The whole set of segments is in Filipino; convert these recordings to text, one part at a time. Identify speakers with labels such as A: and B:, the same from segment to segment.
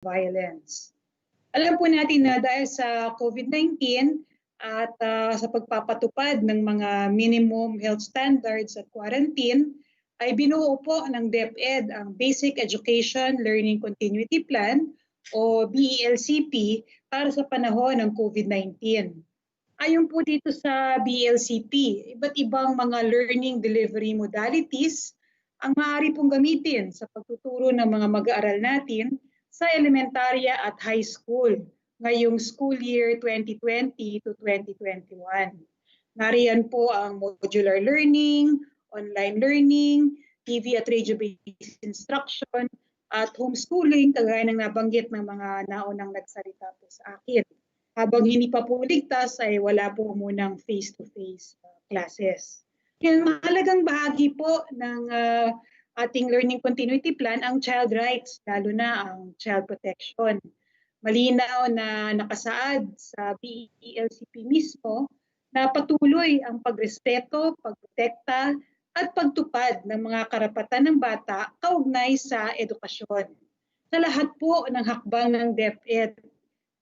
A: violence. Alam po natin na dahil sa COVID-19 at sa pagpapatupad ng mga minimum health standards at quarantine, ay binuo po ng Deped ang Basic Education Learning Continuity Plan o BELCP para sa panahon ng COVID-19. Ayon po dito sa BELCP, iba't ibang mga learning delivery modalities ang maaari pong gamitin sa pagtuturo ng mga mag-aaral natin sa elementarya at high school ngayong school year 2020 to 2021. Nariyan po ang modular learning, online learning, TV at radio-based instruction, at homeschooling, kagaya ng nabanggit ng mga naunang nagsalita po sa akin. Habang hindi pa po ligtas ay wala po munang face-to-face classes. Yung mahalagang bahagi po ng ating learning continuity plan ang child rights, lalo na ang child protection. Malinaw na nakasaad sa BELCP mismo na patuloy ang pagrespeto, pagprotekta at pagtupad ng mga karapatan ng bata kaugnay sa edukasyon. Sa lahat po ng hakbang ng DepEd,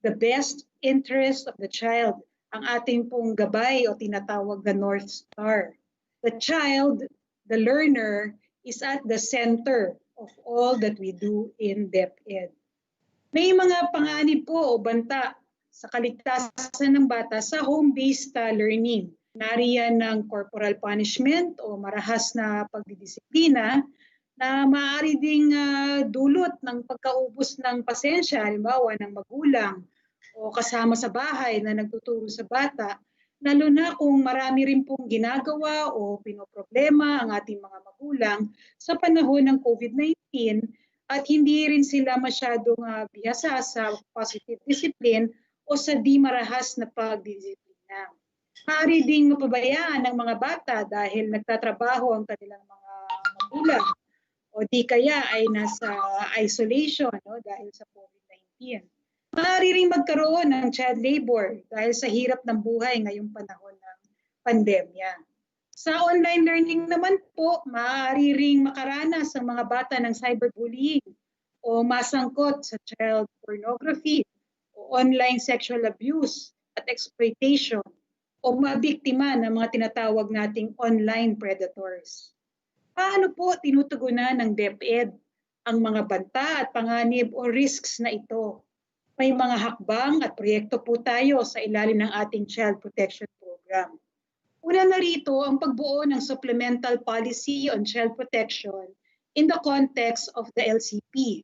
A: the best interest of the child ang ating pong gabay o tinatawag na North Star. The child, the learner, is at the center of all that we do in DepEd. May mga panganib po o banta sa kaligtasan ng bata sa home-based learning. Nariyan ng corporal punishment o marahas na pagdidisiplina na maaari ding dulot ng pagkaubos ng pasensya, halimbawa ng magulang o kasama sa bahay na nagtuturo sa bata, lalo na kung marami rin pong ginagawa o pinoproblema ang ating mga magulang sa panahon ng COVID-19 at hindi rin sila masyadong bihasa sa positive discipline o sa di marahas na pagdisiplina. Maaari ding mapabayaan ng mga bata dahil nagtatrabaho ang kanilang mga magulang o di kaya ay nasa isolation dahil sa COVID-19. Maaari ring magkaroon ng child labor dahil sa hirap ng buhay ngayong panahon ng pandemya. Sa online learning naman po, maaari ring makaranas ang mga bata ng cyberbullying o masangkot sa child pornography o online sexual abuse at exploitation o mabiktima ng mga tinatawag nating online predators. Paano po tinutugunan ng DepEd ang mga banta at panganib o risks na ito? May mga hakbang at proyekto po tayo sa ilalim ng ating Child Protection Program. Una na rito ang pagbuo ng Supplemental Policy on Child Protection in the context of the LCP.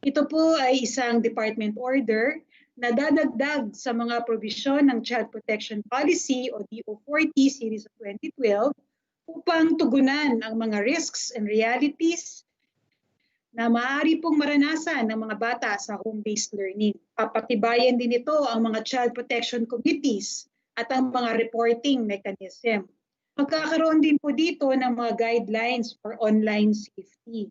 A: Ito po ay isang department order na dadagdag sa mga provision ng Child Protection Policy o DO40 Series of 2012 upang tugunan ang mga risks and realities na maaari pong maranasan ng mga bata sa home-based learning. Papatibayan din ito ang mga child protection committees at ang mga reporting mechanism. Magkakaroon din po dito ng mga guidelines for online safety.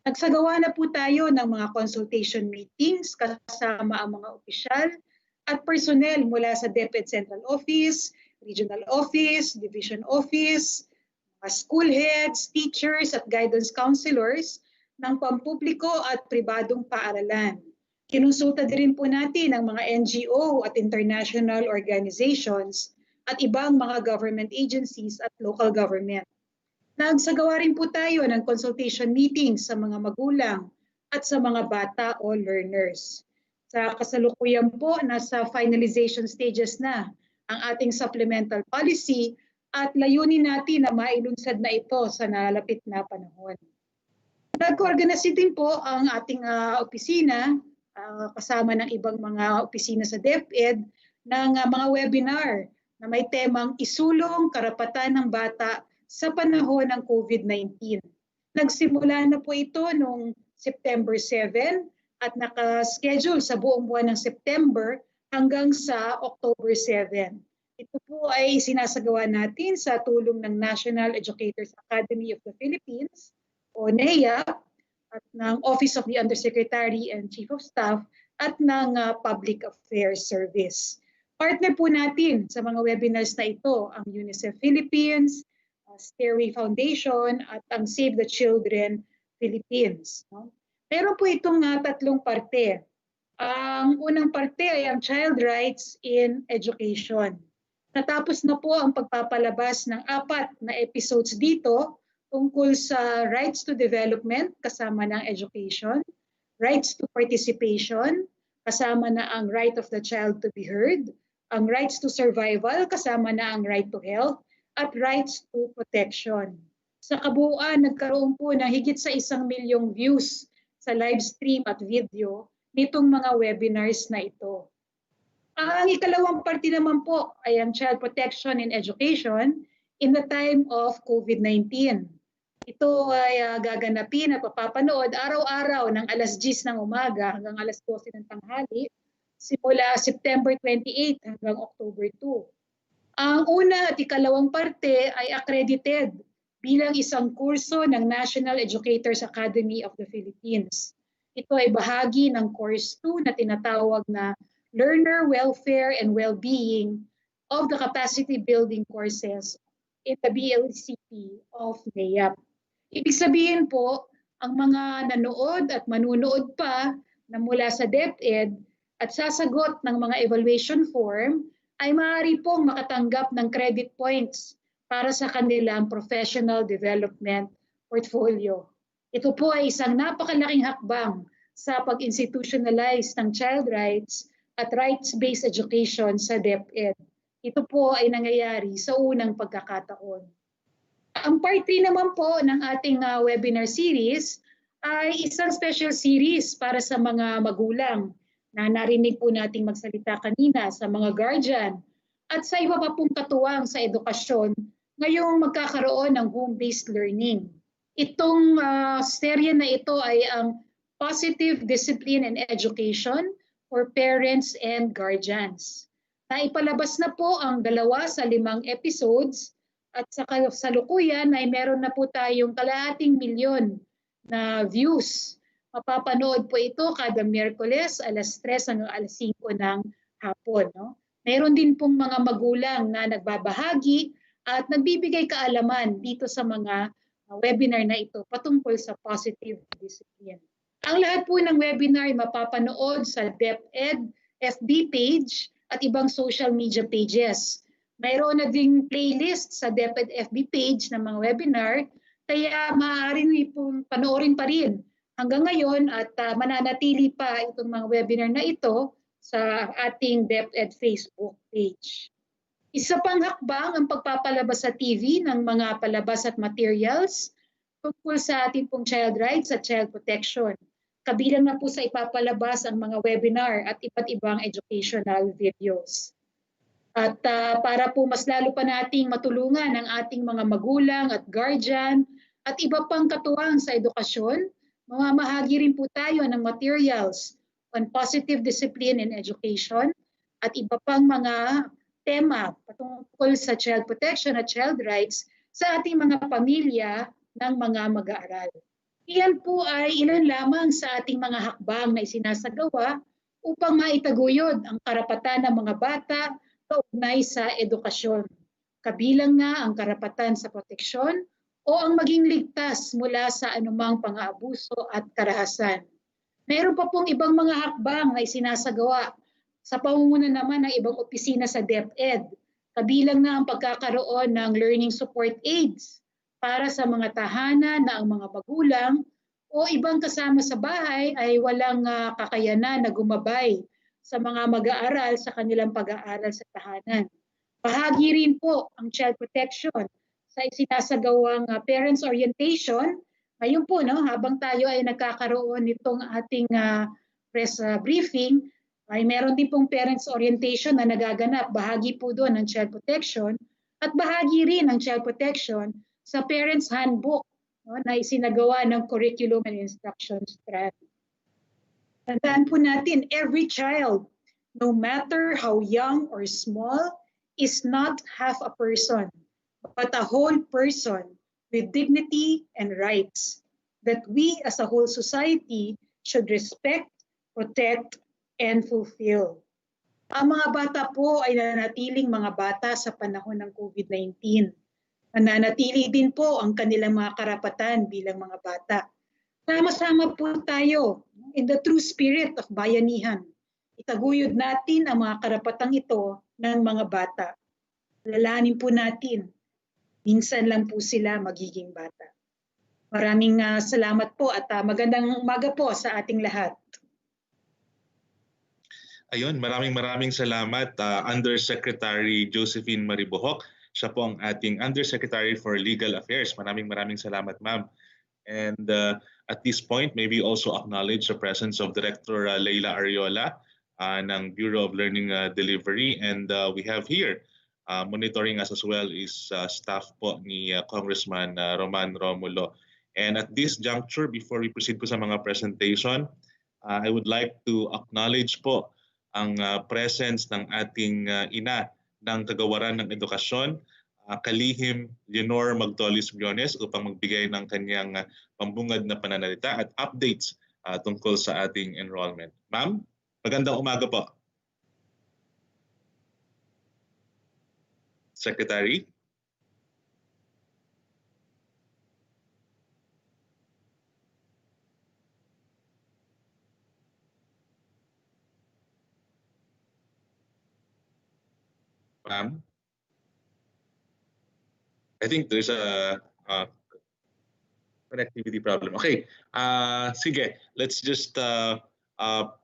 A: Nagsagawa na po tayo ng mga consultation meetings kasama ang mga opisyal at personnel mula sa DepEd Central Office, Regional Office, Division Office, mga school heads, teachers at guidance counselors ng pampubliko at pribadong paaralan. Kinonsulta din po natin ang mga NGO at international organizations at ibang mga government agencies at local government. Nagsagawa rin po tayo ng consultation meetings sa mga magulang at sa mga bata o learners. Sa kasalukuyan po, nasa finalization stages na ang ating supplemental policy at layunin natin na mailunsad na ito sa nalalapit na panahon. Nag-organize din po ang ating opisina kasama ng ibang mga opisina sa DepEd ng mga webinar na may temang isulong karapatan ng bata sa panahon ng COVID-19. Nagsimula na po ito noong September 7 at nakaschedule sa buong buwan ng September hanggang sa October 7. Ito po ay sinasagawa natin sa tulong ng National Educators Academy of the Philippines o NEA at ng Office of the Undersecretary and Chief of Staff at ng Public Affairs Service. Partner po natin sa mga webinars na ito ang UNICEF Philippines, Stairway Foundation at ang Save the Children Philippines. Meron po itong tatlong parte. Ang unang parte ay ang child rights in education. Natapos na po ang pagpapalabas ng 4 na episodes dito tungkol sa rights to development kasama ng education, rights to participation kasama na ang right of the child to be heard, ang rights to survival kasama na ang right to health, at rights to protection. Sa kabuuan, nagkaroon po ng higit sa 1,000,000 views sa live stream at video nitong mga webinars na ito. Ang ikalawang parte naman po ay ang child protection in education in the time of COVID-19. Ito ay gaganapin at papapanood araw-araw ng alas 10 ng umaga hanggang alas 12 ng tanghali simula September 28 hanggang October 2. Ang una at ikalawang parte ay accredited bilang isang kurso ng National Educators Academy of the Philippines. Ito ay bahagi ng course 2 na tinatawag na Learner Welfare and Well-being of the Capacity Building Courses in the BLCP of NAEAP. Ibig sabihin po, ang mga nanood at manunood pa na mula sa Deped at sasagot ng mga evaluation form ay maaari pong makatanggap ng credit points para sa kanilang professional development portfolio. Ito po ay isang napakalaking hakbang sa pag-institutionalize ng child rights at rights-based education sa DepEd. Ito po ay nangyayari sa unang pagkakataon. Ang part 3 naman po ng ating webinar series ay isang special series para sa mga magulang na narinig po nating magsalita kanina, sa mga guardian at sa iba pa pong katuwang sa edukasyon ngayong magkakaroon ng home-based learning. Itong serye na ito ay ang Positive Discipline and Education for Parents and Guardians. Naipalabas na po ang 2 sa 5 episodes at sa kasalukuyan ay meron na po tayong 250,000 na views. Mapapanood po ito kada Miyerkules alas 3 hanggang alas 5 ng hapon. No? Meron din pong mga magulang na nagbabahagi at nagbibigay kaalaman dito sa mga webinar na ito patungkol sa positive discipline. Ang lahat po ng webinar ay mapapanood sa DepEd FB page at ibang social media pages. Mayroon na ding playlist sa DepEd FB page ng mga webinar, kaya maaari niyo pong panoorin pa rin hanggang ngayon at mananatili pa itong mga webinar na ito sa ating DepEd Facebook page. Isa pang hakbang ang pagpapalabas sa TV ng mga palabas at materials tungkol sa ating pong child rights at child protection. Kabilang na po sa ipapalabas ang mga webinar at iba't ibang educational videos. At para po mas lalo pa nating matulungan ang ating mga magulang at guardian at iba pang katuwang sa edukasyon, mamamahagi rin po tayo ng materials on positive discipline in education at iba pang mga tema patungkol sa child protection at child rights sa ating mga pamilya ng mga mag-aaral. Iyan po ay ilan lamang sa ating mga hakbang na isinasagawa upang maitaguyod ang karapatan ng mga bata kaugnay sa edukasyon. Kabilang na ang karapatan sa proteksyon o ang maging ligtas mula sa anumang pang-aabuso at karahasan. Mayroon pa pong ibang mga hakbang na isinasagawa sa pamumuno naman ng ibang opisina sa DepEd. Kabilang na ang pagkakaroon ng learning support aids para sa mga tahanan na ang mga magulang o ibang kasama sa bahay ay walang kakayanan na gumabay sa mga mag-aaral sa kanilang pag-aaral sa tahanan. Bahagi rin po ang child protection sa isinasagawang parents orientation. Ngayon po, no, habang tayo ay nagkakaroon nitong ating press briefing, ay meron din pong parents orientation na nagaganap. Bahagi po doon ng child protection at bahagi rin ng child protection sa Parents Handbook, no, na isinagawa ng Curriculum and Instruction Strand. Tandaan po natin, every child, no matter how young or small, is not half a person, but a whole person with dignity and rights that we as a whole society should respect, protect, and fulfill. Ang mga bata po ay nanatiling mga bata sa panahon ng COVID-19. Nananatili din po ang kanilang mga karapatan bilang mga bata. Sama-sama po tayo in the true spirit of bayanihan Itaguyod natin ang mga karapatang ito ng mga bata. Lalanin po natin, minsan lang po sila magiging bata. Maraming salamat po at magandang umaga po sa ating lahat.
B: Ayun, maraming salamat Undersecretary Josephine Maribohok. Siya po ang ating Undersecretary for Legal Affairs. Maraming salamat, ma'am. And at this point, maybe also acknowledge the presence of Director Leila Ariola ng Bureau of Learning Delivery. And we have here, monitoring us as well is staff po ni Congressman Roman Romulo. And at this juncture, before we proceed po sa mga presentation, I would like to acknowledge po ang presence ng ating ina ng Kagawaran ng Edukasyon, Kalihim Leonor Magtolis Briones, upang magbigay ng kanyang pambungad na pananalita at updates tungkol sa ating enrollment. Ma'am, magandang umaga po. Secretary? Ma'am? I think there's a connectivity problem. Okay, sige, let's just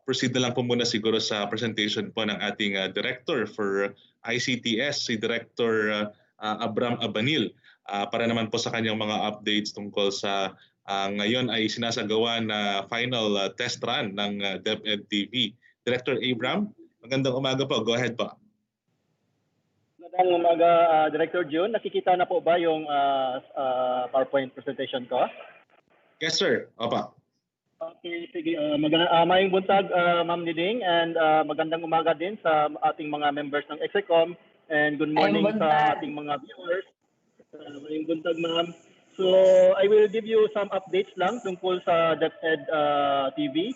B: proceed na lang po muna siguro sa presentation po ng ating Director for ICTS, si Director Abram Abanil, para naman po sa kanyang mga updates tungkol sa ngayon ay sinasagawa na final test run ng Deped TV. Director Abram, magandang umaga po. Go ahead po.
C: Magandang umaga, Director June. Nakikita na po ba yung PowerPoint presentation ko?
B: Yes, sir. Opa.
C: Okay, sige. Mayong buntag, Ma'am Niding, and magandang umaga din sa ating mga members ng Execom, and good morning sa ating mga viewers. Mayong buntag, ma'am. So, I will give you some updates lang tungkol sa Deped TV.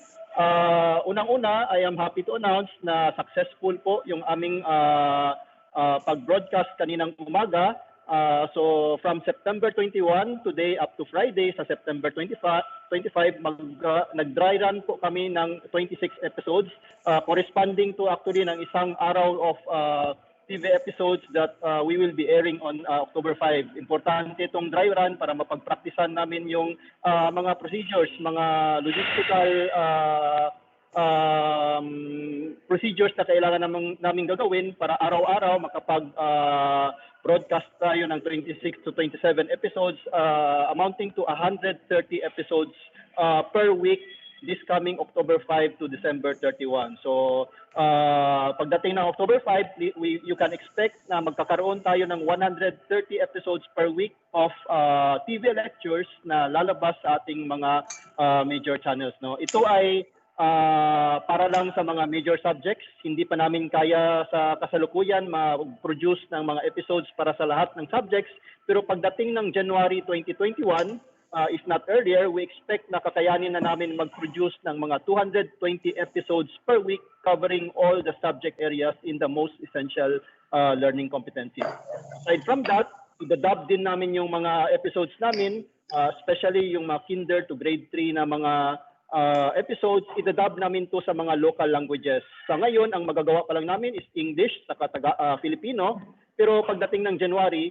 C: Unang-una, I am happy to announce na successful po yung aming pag-broadcast kaninang umaga. So from September 21 today up to Friday sa September 25 nag-dry run po kami ng 26 episodes corresponding to actually ng isang araw of TV episodes that we will be airing on October 5. Importante itong dry run para mapagpraktisan namin yung mga procedures, mga logistical procedures na kailangan namin gagawin para araw-araw makapag-broadcast tayo ng 26 to 27 episodes amounting to 130 episodes per week this coming October 5 to December 31. So pagdating ng October 5, you can expect na magkakaroon tayo ng 130 episodes per week of TV lectures na lalabas sa ating mga major channels. No? Ito ay para lang sa mga major subjects. Hindi pa namin kaya sa kasalukuyan ma-produce ng mga episodes para sa lahat ng subjects. Pero pagdating ng January 2021, if not earlier, we expect na kakayanin na namin mag-produce ng mga 220 episodes per week covering all the subject areas in the most essential learning competencies. Aside from that, i-dub din namin yung mga episodes namin, especially yung mga kinder to grade 3 na mga episodes, i-dub namin to sa mga local languages. Sa ngayon, ang magagawa pa lang namin is English sa Filipino. Pero pagdating ng January,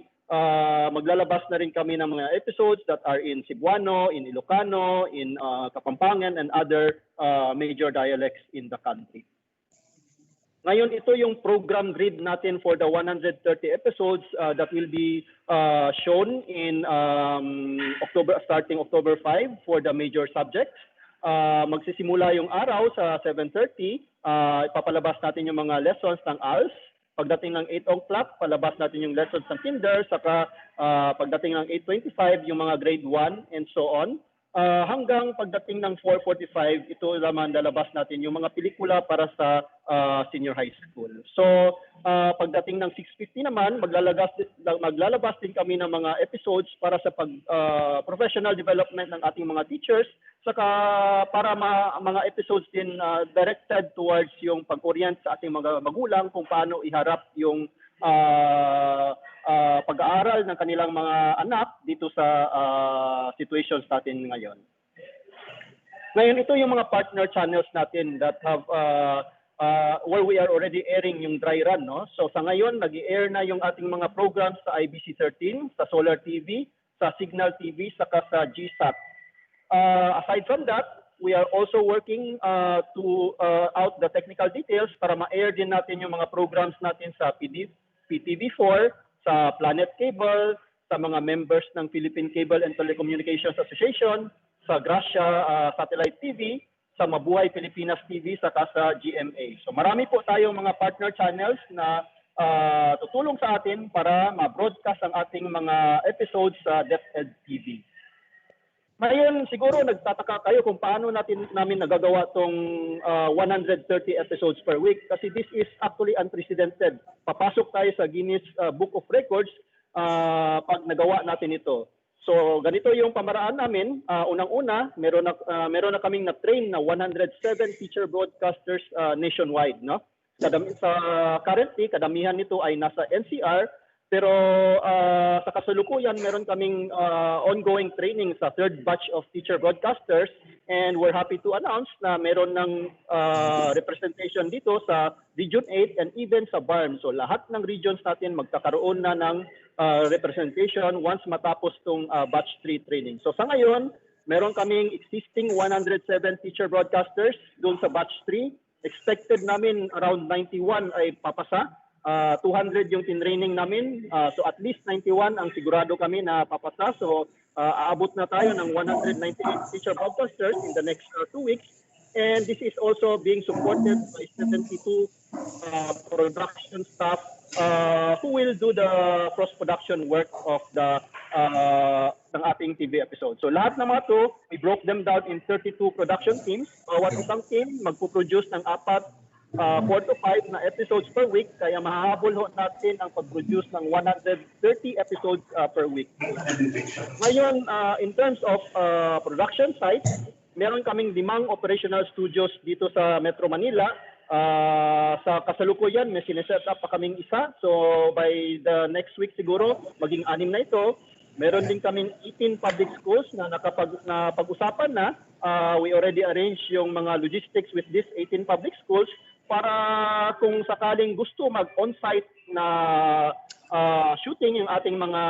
C: maglalabas na rin kami ng mga episodes that are in Cebuano, in Ilocano, in Kapampangan, and other major dialects in the country. Ngayon, ito yung program grid natin for the 130 episodes that will be shown in starting October 5 for the major subjects. Magsisimula yung araw sa 7:30, ipapalabas natin yung mga lessons ng ALS. Pagdating ng 8 o'clock, palabas natin yung lessons ng kinder. Saka pagdating ng 8:25, yung mga grade 1 and so on. Hanggang pagdating ng 4:45, ito naman lalabas natin yung mga pelikula para sa senior high school. So pagdating ng 6:50 naman, maglalabas din kami ng mga episodes para sa professional development ng ating mga teachers, saka para mga episodes din directed towards yung pag-orient sa ating mga magulang kung paano iharap yung pag-aaral ng kanilang mga anak dito sa situations natin ngayon. Ngayon, ito yung mga partner channels natin that have where we are already airing yung dry run, no? So sa ngayon, nag-i-air na yung ating mga programs sa IBC 13, sa Solar TV, sa Signal TV, saka sa GSAT. Aside from that, we are also working to out the technical details para ma-air din natin yung mga programs natin sa PTV4, sa Planet Cable, sa mga members ng Philippine Cable and Telecommunications Association, sa Gracia Satellite TV, sa Mabuhay Pilipinas TV, saka sa GMA. So marami po tayong mga partner channels na tutulong sa atin para ma-broadcast ang ating mga episodes sa Deped TV. Ngayon, siguro nagtataka kayo kung paano namin nagagawa tong 130 episodes per week kasi this is actually unprecedented. Papasok tayo sa Guinness Book of Records pag nagawa natin ito. So ganito yung pamaraan namin. Unang-una, meron na kaming na-train na 107 teacher broadcasters nationwide, no? Currently, kadamihan nito ay nasa NCR, pero sa kasalukuyan meron kaming ongoing training sa third batch of teacher broadcasters, and we're happy to announce na meron ng representation dito sa Region 8 and even sa BARM. So lahat ng regions natin magkakaroon na ng representation once matapos tong batch 3 training. So sa ngayon, meron kaming existing 107 teacher broadcasters doon sa batch 3. Expected namin around 91 ay papasa. 200 yung tinraining namin. So at least 91 ang sigurado kami na papasa. So aabot na tayo ng 198 teacher broadcasters in the next 2 weeks. And this is also being supported by 72 production staff who will do the cross-production work of ng ating TV episode. So lahat ng mga to, we broke them down in 32 production teams. Bawat isang team magpo-produce ng 4 to 5 na episodes per week, kaya mahahabol natin ang pag-produce ng 130 episodes per week. Ngayon, in terms of production sites, meron kaming 5 operational studios dito sa Metro Manila. Sa kasalukuyan, may sineset up pa kaming isa. So by the next week siguro, maging 6 na ito. Meron din kaming 18 public schools na napag-usapan na. We already arranged yung mga logistics with these 18 public schools para kung sakaling gusto mag-on-site na shooting yung ating mga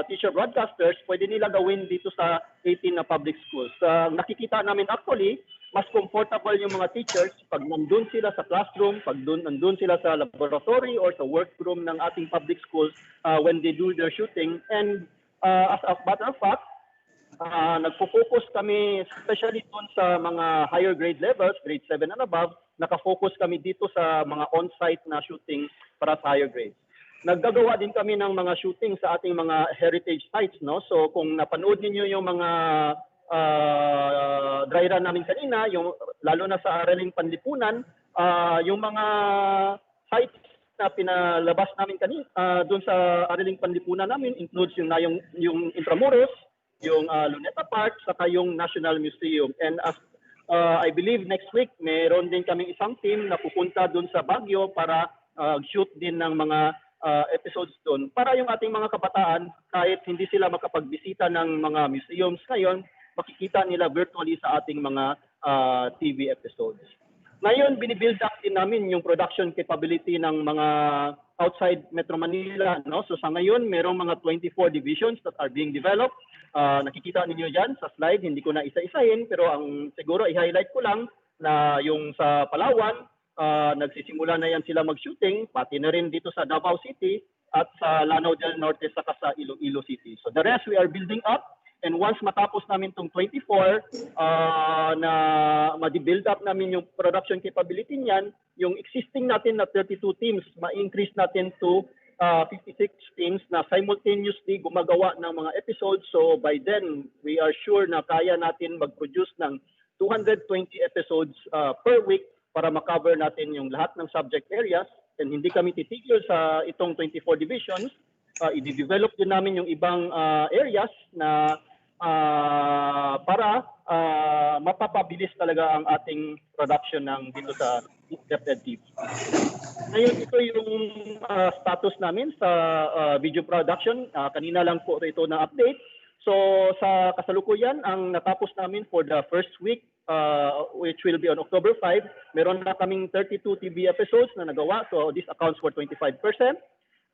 C: teacher broadcasters, pwede nila gawin dito sa 18 na public schools. Nakikita namin actually, mas comfortable yung mga teachers pag nandun sila sa classroom, pag nandun sila sa laboratory or sa workroom ng ating public schools when they do their shooting. And as a matter of fact, nagpo-focus kami especially dun sa mga higher grade levels, grade 7 and above, nakafocus kami dito sa mga on-site na shooting para sa higher grades. Naggagawa din kami ng mga shooting sa ating mga heritage sites, no? So kung napanood niyo yung mga dry run namin kanina, yung lalo na sa Araling Panlipunan, yung mga sites na pinalabas namin kanina doon sa Araling Panlipunan namin includes yung Intramuros, yung Luneta Park, saka yung National Museum. And as I believe next week, meron din kaming isang team na pupunta doon sa Baguio para shoot din ng mga episodes doon. Para yung ating mga kabataan, kahit hindi sila makapagbisita ng mga museums ngayon, makikita nila virtually sa ating mga TV episodes. Ngayon, binibuild up din namin yung production capability ng mga outside Metro Manila. No? So sa ngayon, merong mga 24 divisions that are being developed. Nakikita ninyo dyan sa slide, hindi ko na isa-isahin, pero ang siguro i-highlight ko lang na yung sa Palawan, nagsisimula na yan sila mag-shooting, pati na rin dito sa Davao City at sa Lanao del Norte saka sa Iloilo City. So the rest we are building up. And once matapos namin itong 24, na ma-build up namin yung production capability niyan, yung existing natin na 32 teams, ma-increase natin to 56 teams na simultaneously gumagawa ng mga episodes. So by then, we are sure na kaya natin mag-produce ng 220 episodes per week para makover natin yung lahat ng subject areas. And hindi kami titigil sa itong 24 divisions. I-develop din namin yung ibang areas na para mapapabilis talaga ang ating production ng dito sa Deped TV. Ngayon, ito yung status namin sa video production. Kanina lang po ito na update. So sa kasalukuyan, ang natapos namin for the first week which will be on October 5, meron na kaming 32 TV episodes na nagawa. So this accounts for 25%.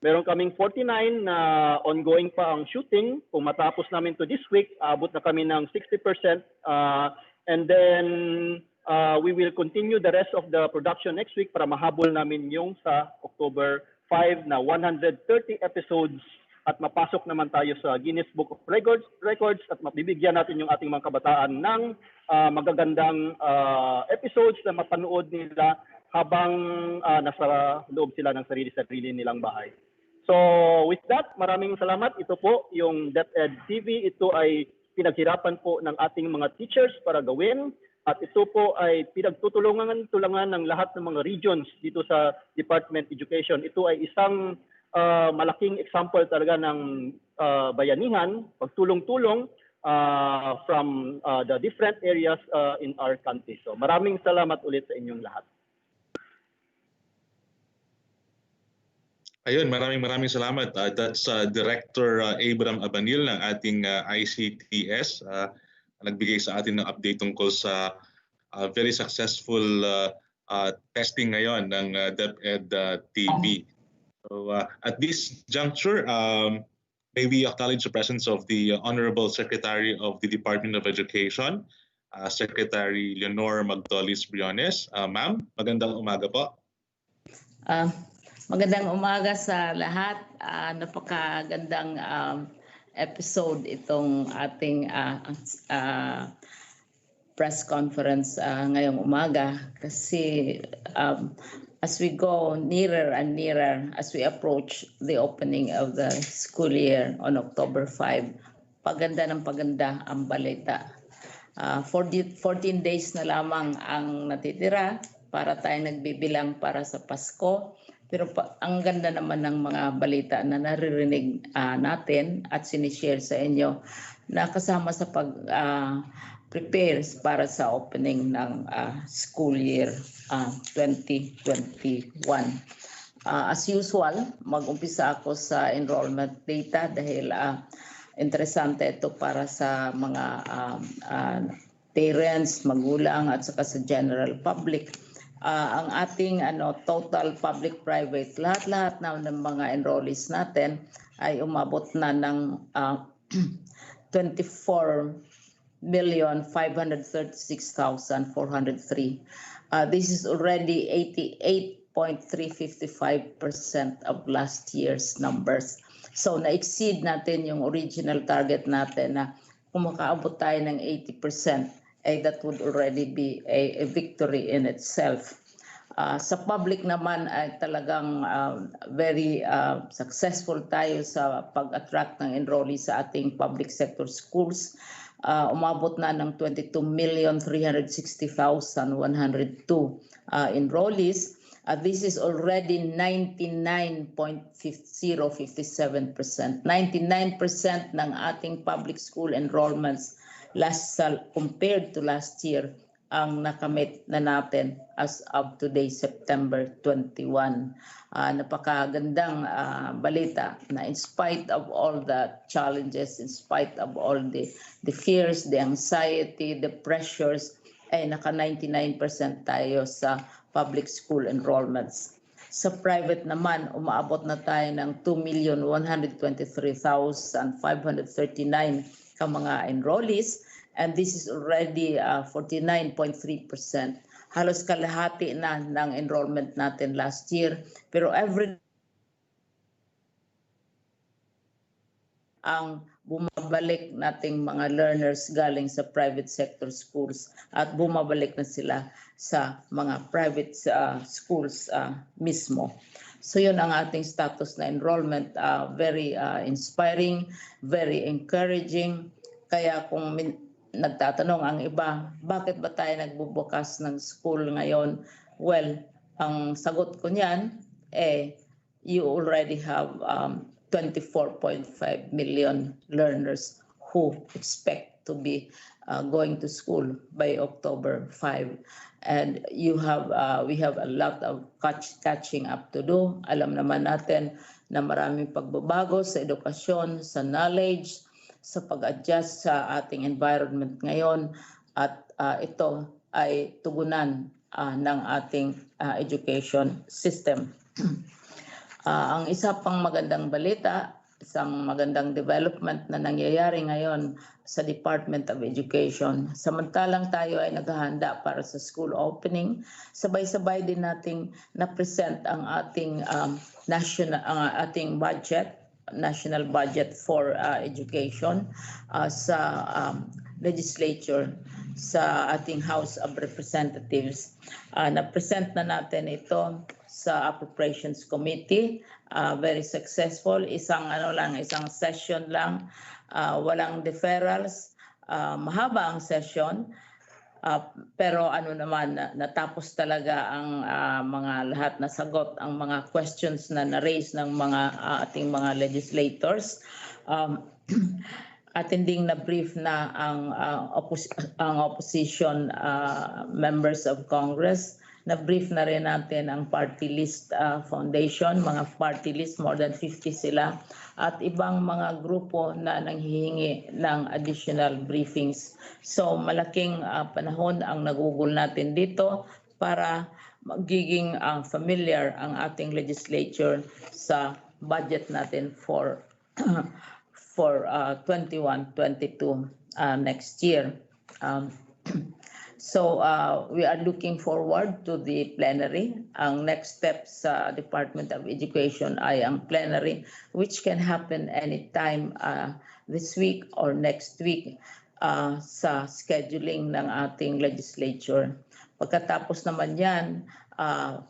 C: Meron kaming 49 na ongoing pa ang shooting. Kung matapos namin to this week, abot na kami ng 60%. And then we will continue the rest of the production next week para mahabol namin yung sa October 5 na 130 episodes at mapasok naman tayo sa Guinness Book of Records at mabibigyan natin yung ating mga kabataan ng magagandang episodes na mapanood nila habang nasa loob sila ng sarili-sarili nilang bahay. So with that, maraming salamat. Ito po yung Deped TV. Ito ay pinaghirapan po ng ating mga teachers para gawin. At ito po ay pinagtutulungan ng lahat ng mga regions dito sa Department of Education. Ito ay isang malaking example talaga ng bayanihan, pagtulong-tulong from the different areas in our country. So maraming salamat ulit sa inyong lahat.
B: Ayun, maraming salamat. That's Director Abram Abanil ng ating ICTS. Nagbigay sa atin ng update tungkol sa very successful testing ngayon ng Deped TV. So at this juncture, may we acknowledge the presence of the Honorable Secretary of the Department of Education, Secretary Leonor Magtolis Briones. Ma'am, magandang umaga po.
D: Magandang umaga sa lahat. Napakagandang episode itong ating press conference ngayong umaga kasi as we go nearer and nearer, as we approach the opening of the school year on October 5, paganda ng paganda ang balita. 14 days na lamang ang natitira para tayo nagbibilang para sa Pasko. Pero ang ganda naman ng mga balita na naririnig natin at sinishare sa inyo na kasama sa pag-prepare para sa opening ng school year 2021. As usual, mag-umpisa ako sa enrollment data dahil interesante ito para sa mga parents, magulang at saka sa general public. Ang ating total public-private, lahat-lahat na ng mga enrollees natin ay umabot na ng 24,536,403. This is already 88.355% of last year's numbers. So na-exceed natin yung original target natin na kung makaabot tayo ng 80%. That would already be a victory in itself. Sa public naman ay talagang very successful tayo sa pag-attract ng enrollees sa ating public sector schools. Umabot na ng 22,360,102 enrollees. This is already 99.057%. 99% ng ating public school enrollments compared to last year ang nakamit na natin as of today, September 21. Napakagandang balita na in spite of all the challenges, in spite of all the fears, the anxiety, the pressures, ay naka 99% tayo sa public school enrollments. Sa private naman, umaabot na tayo ng 2,123,539 ka mga enrollees, and this is already 49.3%. Halos kalahati na ng enrollment natin last year, pero every ang bumabalik nating mga learners galing sa private sector schools at bumabalik na sila sa mga private schools mismo. So yun ang ating status na enrollment, very inspiring, very encouraging. Kaya kung nagtatanong ang iba, bakit ba tayo nagbubukas ng school ngayon? Well, ang sagot ko niyan, you already have 24.5 million learners who expect to be going to school by October 5. And we have a lot of catching up to do. Alam naman natin na maraming pagbabago sa edukasyon, sa knowledge, sa pag-adjust sa ating environment ngayon. at ito ay tugunan ng ating education system. Ang isa pang magandang balita, isang magandang development na nangyayari ngayon sa Department of Education. Samantalang tayo ay naghahanda para sa school opening, sabay-sabay din nating na-present ang ating national budget for education sa legislature, sa ating House of Representatives. Na-present na natin ito sa Appropriations Committee. Very successful. Isang session lang, walang deferrals. Mahaba ang session. Pero natapos talaga ang mga lahat na sagot, ang mga questions na na-raise ng mga ating mga legislators. Attending na brief na ang opposition members of Congress. Na-brief na rin natin ang party list foundation, mga party list, more than 50 sila, at ibang mga grupo na nanghihingi ng additional briefings. So malaking panahon ang nagugol natin dito para magiging familiar ang ating legislature sa budget natin for 21-22 next year. So we are looking forward to the plenary. Ang next step sa Department of Education ay ang plenary, which can happen anytime this week or next week sa scheduling ng ating legislature. Pagkatapos naman yan,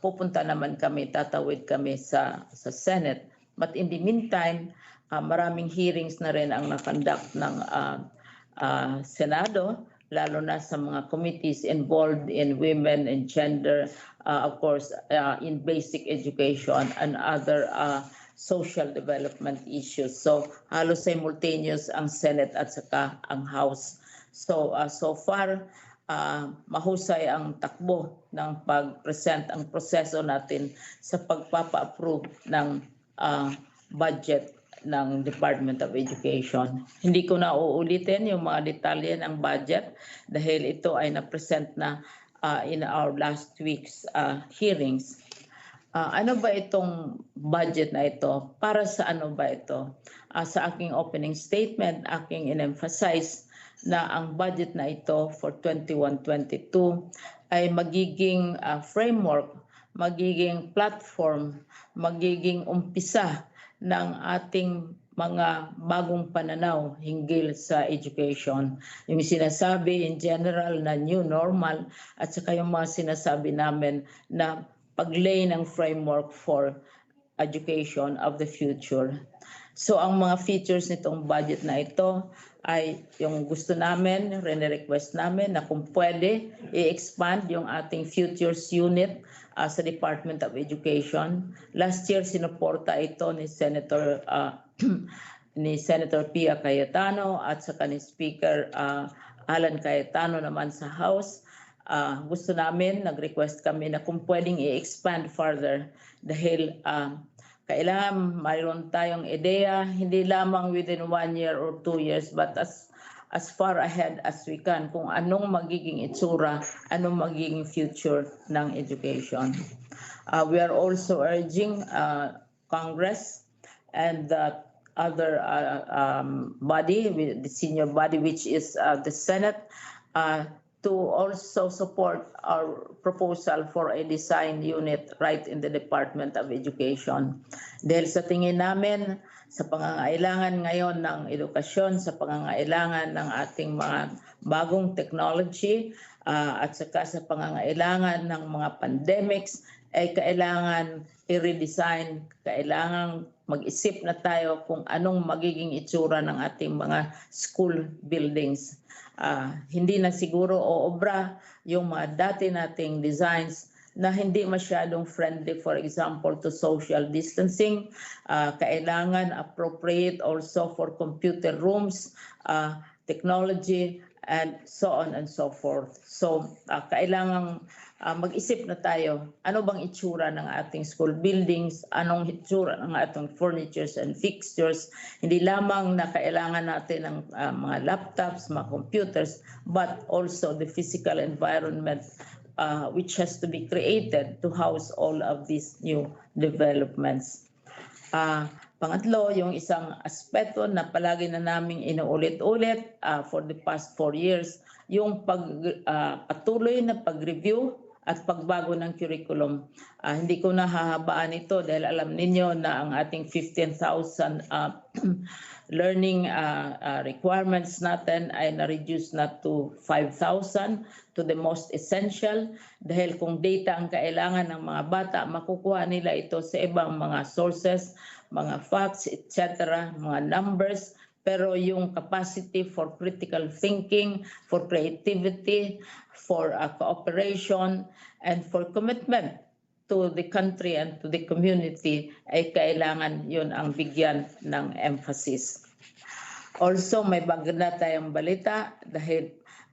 D: pupunta naman kami, tatawid kami sa Senate. But in the meantime, maraming hearings na rin ang nakonduct ng Senado, lalo na sa mga committees involved in women and gender, of course, in basic education and other social development issues. So halos simultaneous ang Senate at saka ang House. So far, mahusay ang takbo ng pag-present ang proseso natin sa pagpapa-approve ng budget ng Department of Education. Hindi ko na uulitin yung mga detalye ng budget dahil ito ay na-present na in our last week's hearings. Ano ba itong budget na ito? Para sa ano ba ito? Sa aking opening statement, aking in-emphasize na ang budget na ito for 21-22 ay magiging framework, magiging platform, magiging umpisa ng ating mga bagong pananaw hinggil sa education. Yung sinasabi in general na new normal at saka yung mga sinasabi namin na paglay ng framework for education of the future. So ang mga features nitong budget na ito ay yung gusto namin, request namin na kung pwede i-expand yung ating futures unit sa Department of Education. Last year sinuporta ito ni Senator Pia Cayetano at saka ni Speaker Alan Cayetano naman sa House. Gusto namin, nag-request kami na kung pwedeng i-expand further dahil kailangan mayroon tayong ideya, hindi lamang within 1 year or 2 years, but as far ahead as we can kung anong magiging itsura, anong magiging future ng education. We are also urging Congress and the other body, the senior body, which is the Senate, to also support our proposal for a design unit right in the Department of Education. Dahil sa tingin namin, sa pangangailangan ngayon ng edukasyon, sa pangangailangan ng ating mga bagong technology, at saka sa pangangailangan ng mga pandemics, ay kailangan i-redesign, kailangan mag-isip na tayo kung anong magiging itsura ng ating mga school buildings. Hindi na siguro oobra yung mga dati nating designs na hindi masyadong friendly, for example, to social distancing. Kailangan appropriate also for computer rooms, technology, and so on and so forth. So kailangang mag-isip na tayo, ano bang itsura ng ating school buildings, anong itsura ng ating furnitures and fixtures. Hindi lamang na kailangan natin ng mga laptops, mga computers, but also the physical environment which has to be created to house all of these new developments. Pangatlo, yung isang aspeto na palagi na naming inuulit-ulit for the past 4 years, yung patuloy na pag-review at pagbago ng curriculum. Hindi ko nahahabaan ito dahil alam ninyo na ang ating 15,000 learning requirements natin ay na-reduce na to 5,000 to the most essential, dahil kung data ang kailangan ng mga bata, makukuha nila ito sa ibang mga sources, mga facts, etc., mga numbers, pero yung capacity for critical thinking, for creativity, for cooperation, and for commitment to the country and to the community ay kailangan yun ang bigyan ng emphasis. Also, may maganda tayong balita dahil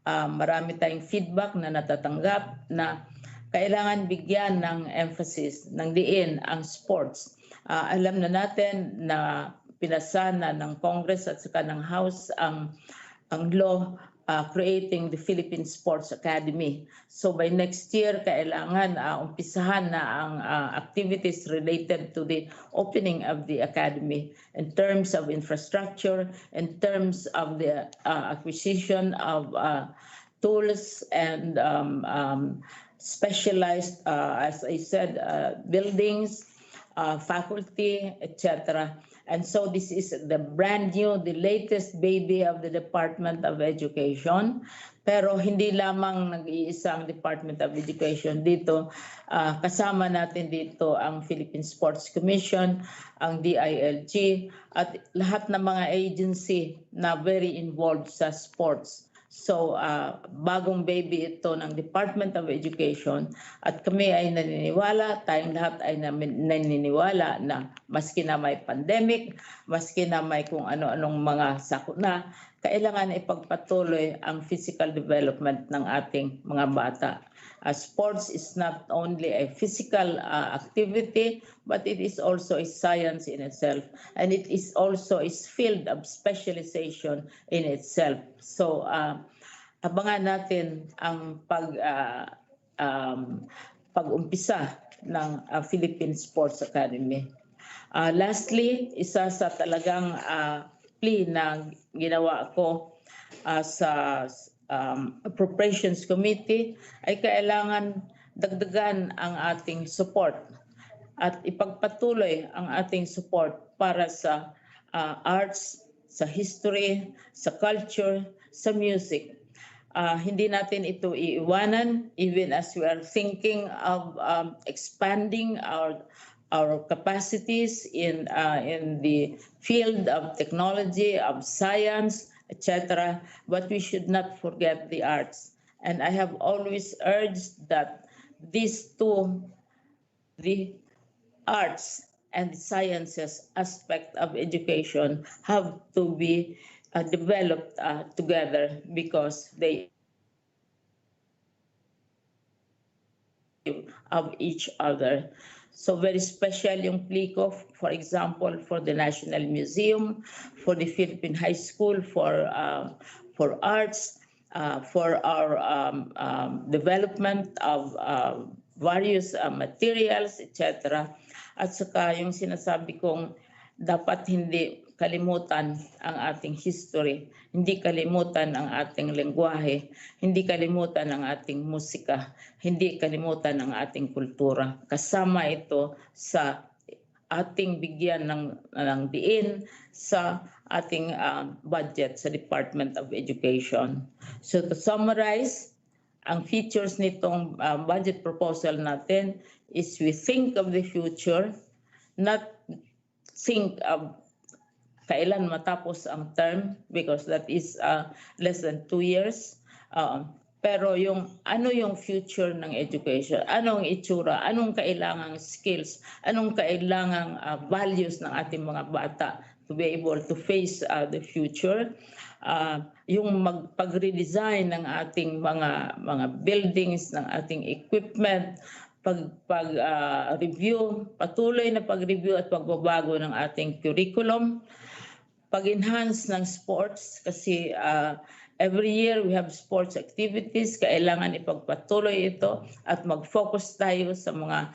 D: marami tayong feedback na natatanggap na kailangan bigyan ng emphasis, ng diin ang sports. Alam na natin na pinasa na ng Congress at saka ng House ang law creating the Philippine Sports Academy. So by next year, kailangan umpisahan na ang activities related to the opening of the academy in terms of infrastructure, in terms of the acquisition of tools and specialized, as I said, buildings, faculty, etc. And so this is the brand new, the latest baby of the Department of Education. Pero hindi lamang nag-iisang Department of Education dito. Kasama natin dito ang Philippine Sports Commission, ang DILG, at lahat ng mga agency na very involved sa sports. So, bagong baby ito ng Department of Education at kami ay naniniwala, tayong lahat ay naniniwala na maski na may pandemic, maski na may kung ano-anong mga sakuna, kailangan ipagpatuloy ang physical development ng ating mga bata. Sports is not only a physical activity, but it is also a science in itself, and it is also a field of specialization in itself. So, abangan natin ang pag-umpisa ng Philippine Sports Academy. Lastly, isa sa talagang plea na ginawa ko sa Appropriations Committee ay kailangan dagdagan ang ating support at ipagpatuloy ang ating support para sa arts, sa history, sa culture, sa music. Hindi natin ito iiwanan even as we are thinking of expanding our capacities in the field of technology, of science, etc. But we should not forget the arts. And I have always urged that these two, the arts and the sciences aspect of education, have to be developed together because they of each other. So very special yung plea ko, for example, for the National Museum, for the Philippine High School for arts, for our development of various materials, etc. At saka yung sinasabi kong dapat hindi kalimutan ang ating history, hindi kalimutan ang ating lengguwahe, hindi kalimutan ang ating musika, hindi kalimutan ang ating kultura. Kasama ito sa ating bigyan ng diin sa ating budget sa Department of Education. So to summarize, ang features nitong budget proposal natin is we think of the future, not think of kailan matapos ang term because that is less than 2 years. Pero yung future ng education, anong itsura, anong kailangang skills, anong kailangang values ng ating mga bata to be able to face the future. yung pag-redesign ng ating mga buildings, ng ating equipment, review, patuloy na pag-review at pagbabago ng ating curriculum, pag-enhance ng sports kasi every year we have sports activities, kailangan ipagpatuloy ito at mag-focus tayo sa mga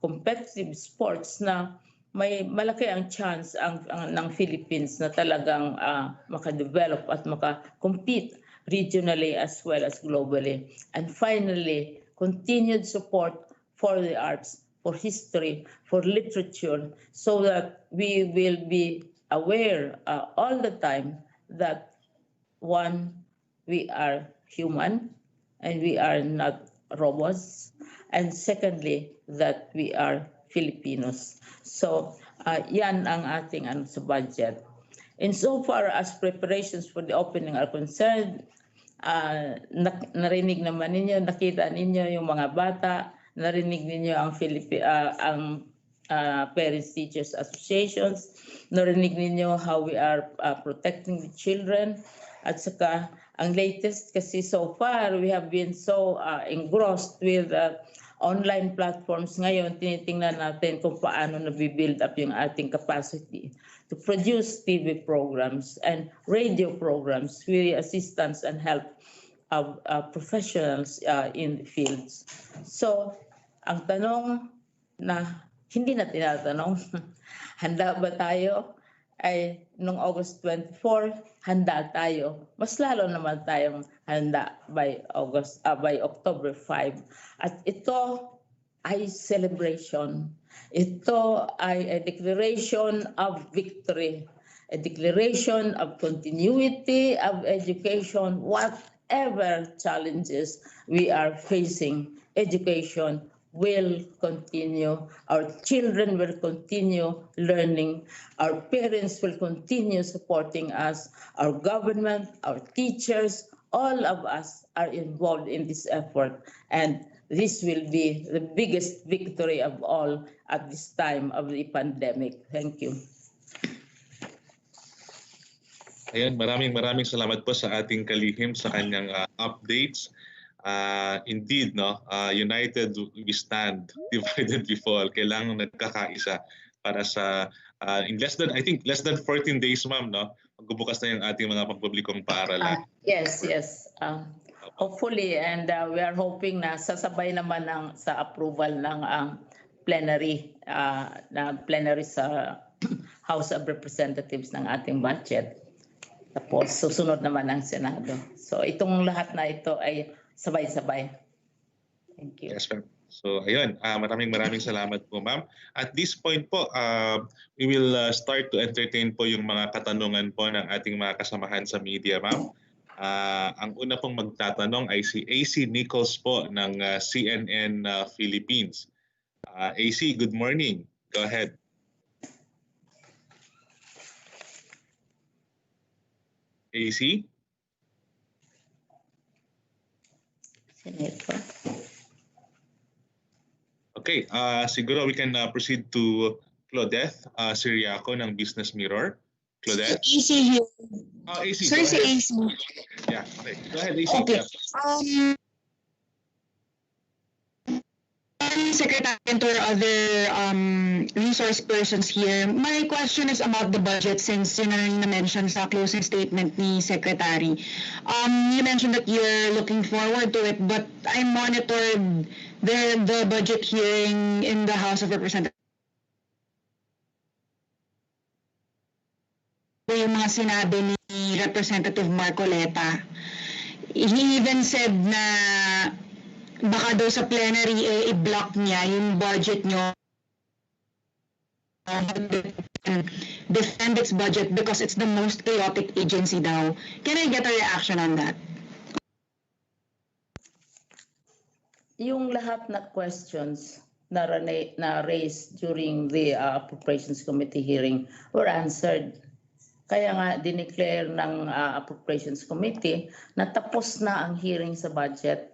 D: competitive sports na may malaki ang chance ng Philippines na talagang makadevelop at makakompete regionally as well as globally. And finally, continued support for the arts, for history, for literature, so that we will be aware all the time that one, we are human and we are not robots, and secondly, that we are Filipinos. So yan ang ating sa budget. Insofar as preparations for the opening are concerned, narinig naman ninyo, nakita ninyo yung mga bata, narinig ninyo ang Parents Teachers Associations, narinig ninyo how we are protecting the children, at saka ang latest kasi so far we have been so engrossed with online platforms. Ngayon tinitingnan natin kung paano na-build up yung ating capacity to produce TV programs and radio programs with the assistance and help of professionals in the fields. So ang tanong na hindi na tinatanong, handa ba tayo? Ay noong August 24, handa tayo. Mas lalo naman tayong handa by October 5. At ito ay celebration. Ito ay a declaration of victory, a declaration of continuity of education. Whatever challenges we are facing, education will continue, our children will continue learning, our parents will continue supporting us, our government, our teachers, all of us are involved in this effort, and this will be the biggest victory of all at this time of the pandemic. Thank you.
B: Ayan, maraming salamat po sa ating kalihim sa kanyang updates. Indeed, no, united we stand, divided we fall. Kailangan nagkakaisa para sa in less than 14 days, ma'am, no, magbubukas na yung ating mga pampublikong paaralan.
D: Yes. Hopefully, and we are hoping na sasabay naman sa approval ng plenary sa House of Representatives ng ating budget. Tapos susunod naman ang Senado. So itong lahat na ito ay sabay-sabay. Thank you.
B: Yes, ma'am. So ayun, maraming salamat po, ma'am. At this point po, we will start to entertain po yung mga katanungan po ng ating mga kasamahan sa media, ma'am. Ang una pong magtatanong ay si AC Nichols po ng CNN Philippines. AC, good morning. Go ahead. AC? Okay, siguro we can proceed to Claudette Siriaco ng Business Mirror. Claudette?
E: AC here.
B: Oh, AC.
E: Sir, si AC.
B: Yeah, okay. Go ahead, AC.
E: Okay.
B: Yeah.
E: Secretary or other resource persons here. My question is about the budget, since yun na na-mention sa closing statement ni Secretary. You mentioned that you're looking forward to it, but I monitored the budget hearing in the House of Representatives. Yung mga sinabi ni Representative Marcoleta. He even said na baka daw sa plenary i-block niya yung budget nyo, defend its budget because it's the most chaotic agency daw. Can I get a reaction on that?
D: Yung lahat na questions na raised during the Appropriations Committee hearing were answered. Kaya nga dineclare ng Appropriations Committee na tapos na ang hearing sa budget.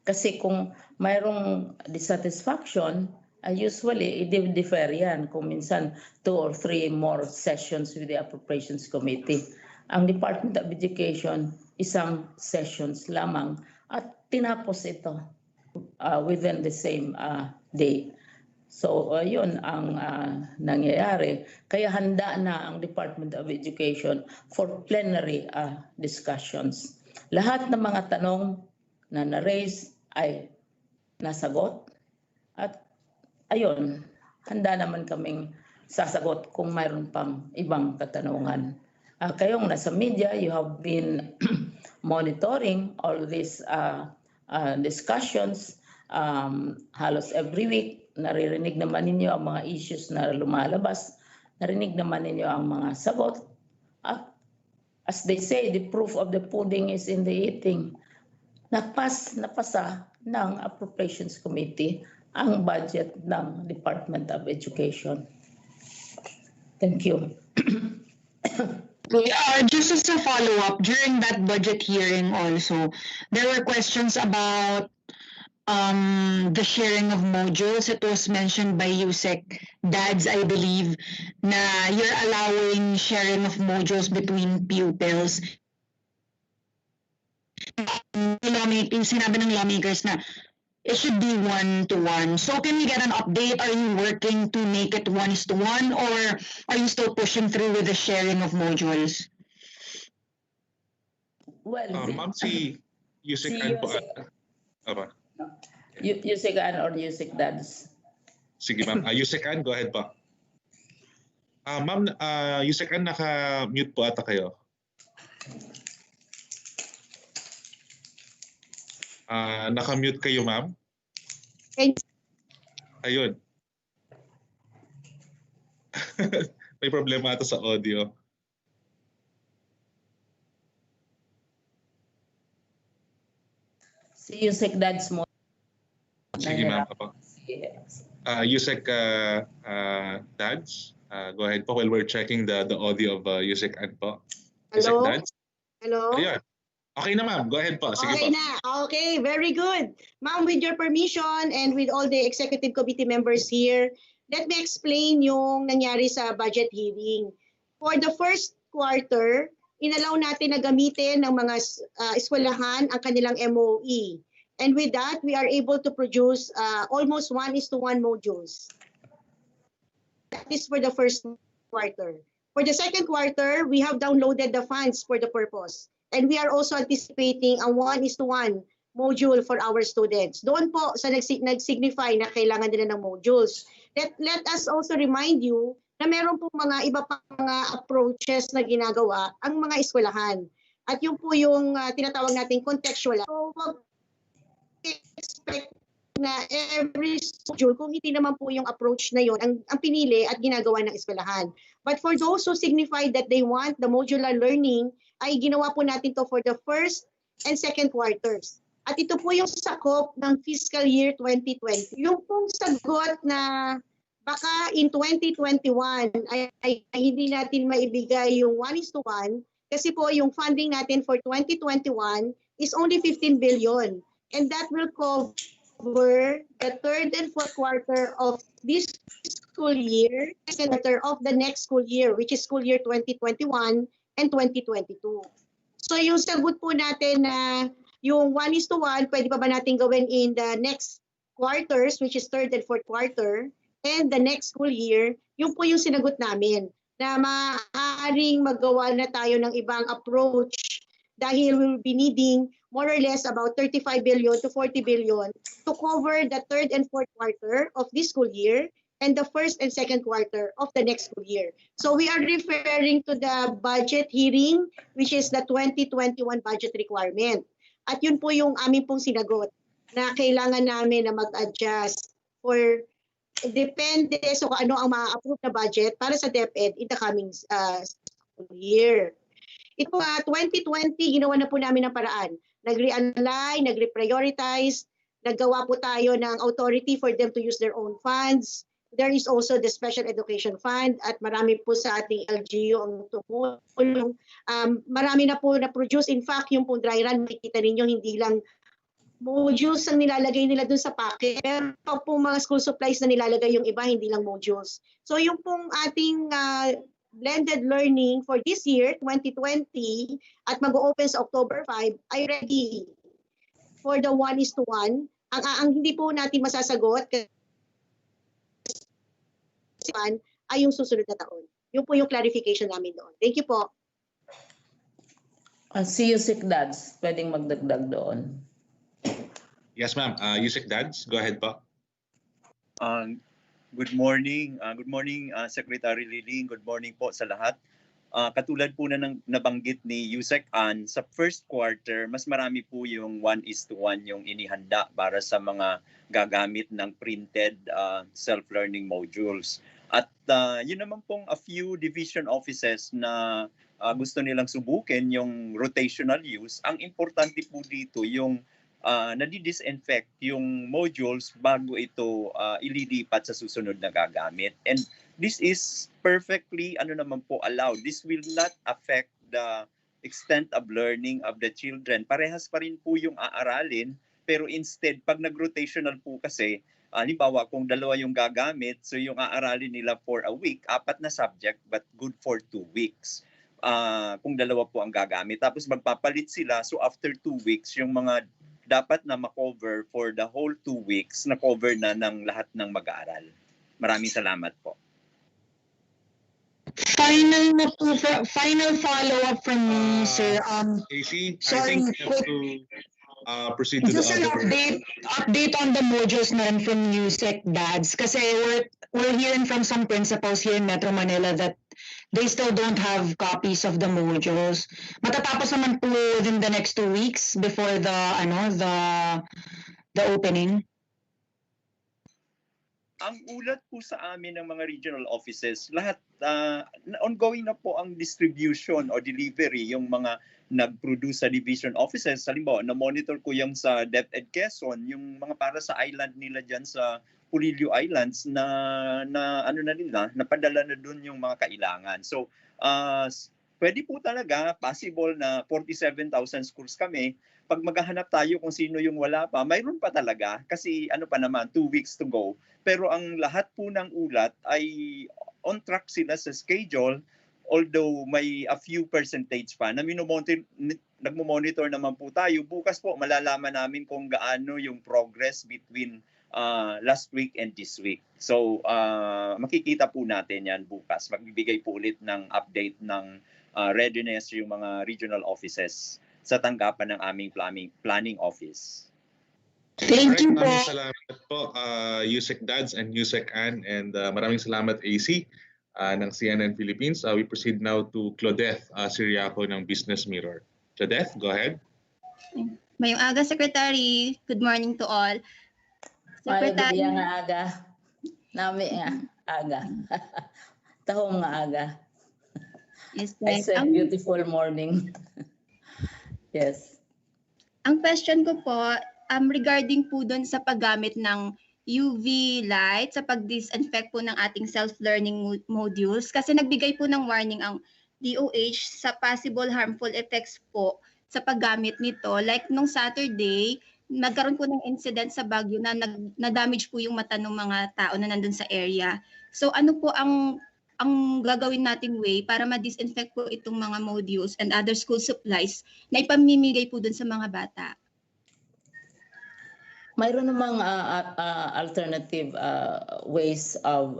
D: Kasi kung mayroong dissatisfaction, usually i-defer yan. Kung minsan 2 or 3 more sessions with the Appropriations Committee. Ang Department of Education, isang sessions lamang at tinapos ito within the same day. So yun ang nangyayari. Kaya handa na ang Department of Education for plenary discussions. Lahat ng mga tanong na na-raise ay nasagot. At ayun, handa naman kaming sasagot kung mayroon pang ibang katanungan. Kayong nasa media, you have been monitoring all these discussions halos every week. Naririnig naman ninyo ang mga issues na lumalabas. Narinig naman ninyo ang mga sagot. At as they say, the proof of the pudding is in the eating. Napasa ng Appropriations Committee ang budget ng Department of Education. Thank you.
E: Just as a follow-up, during that budget hearing also, there were questions about the sharing of modules. It was mentioned by USEC Dads, I believe, na you're allowing sharing of modules between pupils. Sinabi ng lawmakers na it should be 1-to-1. So can we get an update? Are you working to make it 1:1, or are you still pushing through with the sharing of modules?
D: Well,
B: Ma'am, si Yusek Ann po.
D: Yusek Ann or Yusek Dads?
B: Sige ma'am. Yusek Ann, go ahead po. Ma'am, Yusek Ann, naka-mute po ata kayo. Naka-mute kayo, ma'am. Ayun. May problema ata sa audio.
D: Si Yusek Dads mo.
B: Sige ma'am.
D: Yes.
B: Yusek Dads, go ahead po while we're checking the audio of Yusek Ann po. Yusek
F: Hello?
B: Dads?
F: Hello?
B: Ayan. Okay na ma'am, go ahead po. Sige
F: Okay
B: po.
F: na. Okay, very good. Ma'am, with your permission and with all the executive committee members here, let me explain yung nangyari sa budget hearing. For the first quarter, inalaw natin na gamitin ng mga eskwelahan ang kanilang MOE. And with that, we are able to produce almost 1:1 modules. That is for the first quarter. For the second quarter, we have downloaded the funds for the purpose. And we are also anticipating a 1:1 module for our students. Doon po sa nag-signify na kailangan nila ng modules. Let us also remind you na meron po mga iba pang mga approaches na ginagawa ang mga eskwelahan. At yun po yung tinatawag nating contextual. So, expect na every module, kung hindi naman po yung approach na yun, ang pinili at ginagawa ng eskwelahan. But for those who signify that they want the modular learning, ay ginawa po natin to for the first and second quarters. At ito po yung sakop ng fiscal year 2020. Yung pong sagot na baka in 2021 ay hindi natin maibigay yung 1:1 kasi po yung funding natin for 2021 is only 15 billion. And that will cover the third and fourth quarter of this school year, second quarter of the next school year, which is school year 2021 and 2022. So yung sagot po natin na yung 1:1, pwede pa ba natin gawin in the next quarters, which is third and fourth quarter, and the next school year, yung po yung sinagot namin na maaaring magawa na tayo ng ibang approach dahil we'll be needing more or less about 35 billion to 40 billion to cover the third and fourth quarter of this school year and the first and second quarter of the next school year. So we are referring to the budget hearing, which is the 2021 budget requirement. At yun po yung amin pong sinagot na kailangan namin na mag-adjust for depende so kung ano ang ma-approve na budget para sa Deped in the coming school year. Ito 2020, ginawa na po namin ng paraan. Nag-realign, nag-reprioritize, naggawa po tayo ng authority for them to use their own funds. There is also the Special Education Fund at marami po sa ating LGU ang tumulong. Marami na po na-produce. In fact, yung pong dry run, makikita ninyo, hindi lang modules ang nilalagay nila dun sa packet. Pero po mga school supplies na nilalagay yung iba, hindi lang modules. So yung pong ating blended learning for this year, 2020, at mag-open sa October 5, ay ready for the 1:1. Ang hindi po natin masasagot kasi ay yung susunod na taon. Yun po yung clarification namin doon. Thank you po.
D: Si Yusek Dads, pwedeng magdagdag doon.
B: Yes, ma'am. Yusek Dads, go ahead po.
G: Good morning. Good morning, Secretary Liling. Good morning po sa lahat. Katulad po na nabanggit ni Yusek Ann, sa first quarter, mas marami po yung 1:1 yung inihanda para sa mga gagamit ng printed self-learning modules. At yun naman pong a few division offices na gusto nilang subukin yung rotational use. Ang importante po dito yung nadi-disinfect yung modules bago ito ililipat sa susunod na gagamit. And this is perfectly naman po allowed. This will not affect the extent of learning of the children. Parehas pa rin po yung aaralin, pero instead pag nag-rotational po kasi, halimbawa kung dalawa yung gagamit, so yung aaralin nila for a week, 4 na subject but good for 2 weeks. Kung dalawa po ang gagamit. Tapos magpapalit sila, so after 2 weeks, yung mga dapat na makover for the whole 2 weeks, na-cover na ng lahat ng mag-aaral. Maraming salamat po.
E: Final follow-up from me, sir.
B: AC, I
E: sorry,
B: think you have to proceed to the
E: just an
B: other.
E: update on the modules na rin from Yusek Dads. Kasi we're hearing from some principals here in Metro Manila that they still don't have copies of the modules. Matatapos naman po within the next 2 weeks before the opening.
G: Ang ulat po sa amin ng mga regional offices, lahat ongoing na po ang distribution o delivery, yung mga nag-produce sa division offices. Halimbawa, na-monitor ko yung sa Deped Quezon, yung mga para sa island nila dyan sa Pulilio Islands na nila, napadala na doon yung mga kailangan. So, pwede po talaga, possible na 47,000 schools kami. Pag maghahanap tayo kung sino yung wala pa, mayroon pa talaga kasi pa naman, 2 weeks to go. Pero ang lahat po ng ulat ay on track sila sa schedule, although may a few percentage pa na nagmo-monitor naman po tayo. Bukas po malalaman namin kung gaano yung progress between last week and this week. So makikita po natin yan bukas. Magbibigay po ulit ng update ng readiness yung mga regional offices sa tanggapan ng aming planning office.
E: Thank you po.
B: Maraming salamat po, Yusek Dads and Yusek Ann, and maraming salamat AC ng CNN Philippines. We proceed now to Claudette Siriaco ng Business Mirror. Claudette, go ahead.
H: Mayong aga, Secretary. Good morning to all.
D: Secretary. Ay, nga aga. Nami nga aga. Tahong nga aga.
H: Yes,
D: I said beautiful morning. Yes.
H: Ang question ko po, regarding po doon sa paggamit ng UV light sa pag-disinfect po ng ating self-learning modules, kasi nagbigay po ng warning ang DOH sa possible harmful effects po sa paggamit nito. Like nung Saturday, nagkaroon po ng incident sa Baguio na damage po yung mata ng mga tao na nandun sa area. So ano po ang gagawin nating way para ma-disinfect po itong mga modules and other school supplies na ipamimigay po dun sa mga bata?
D: Mayroon namang alternative ways of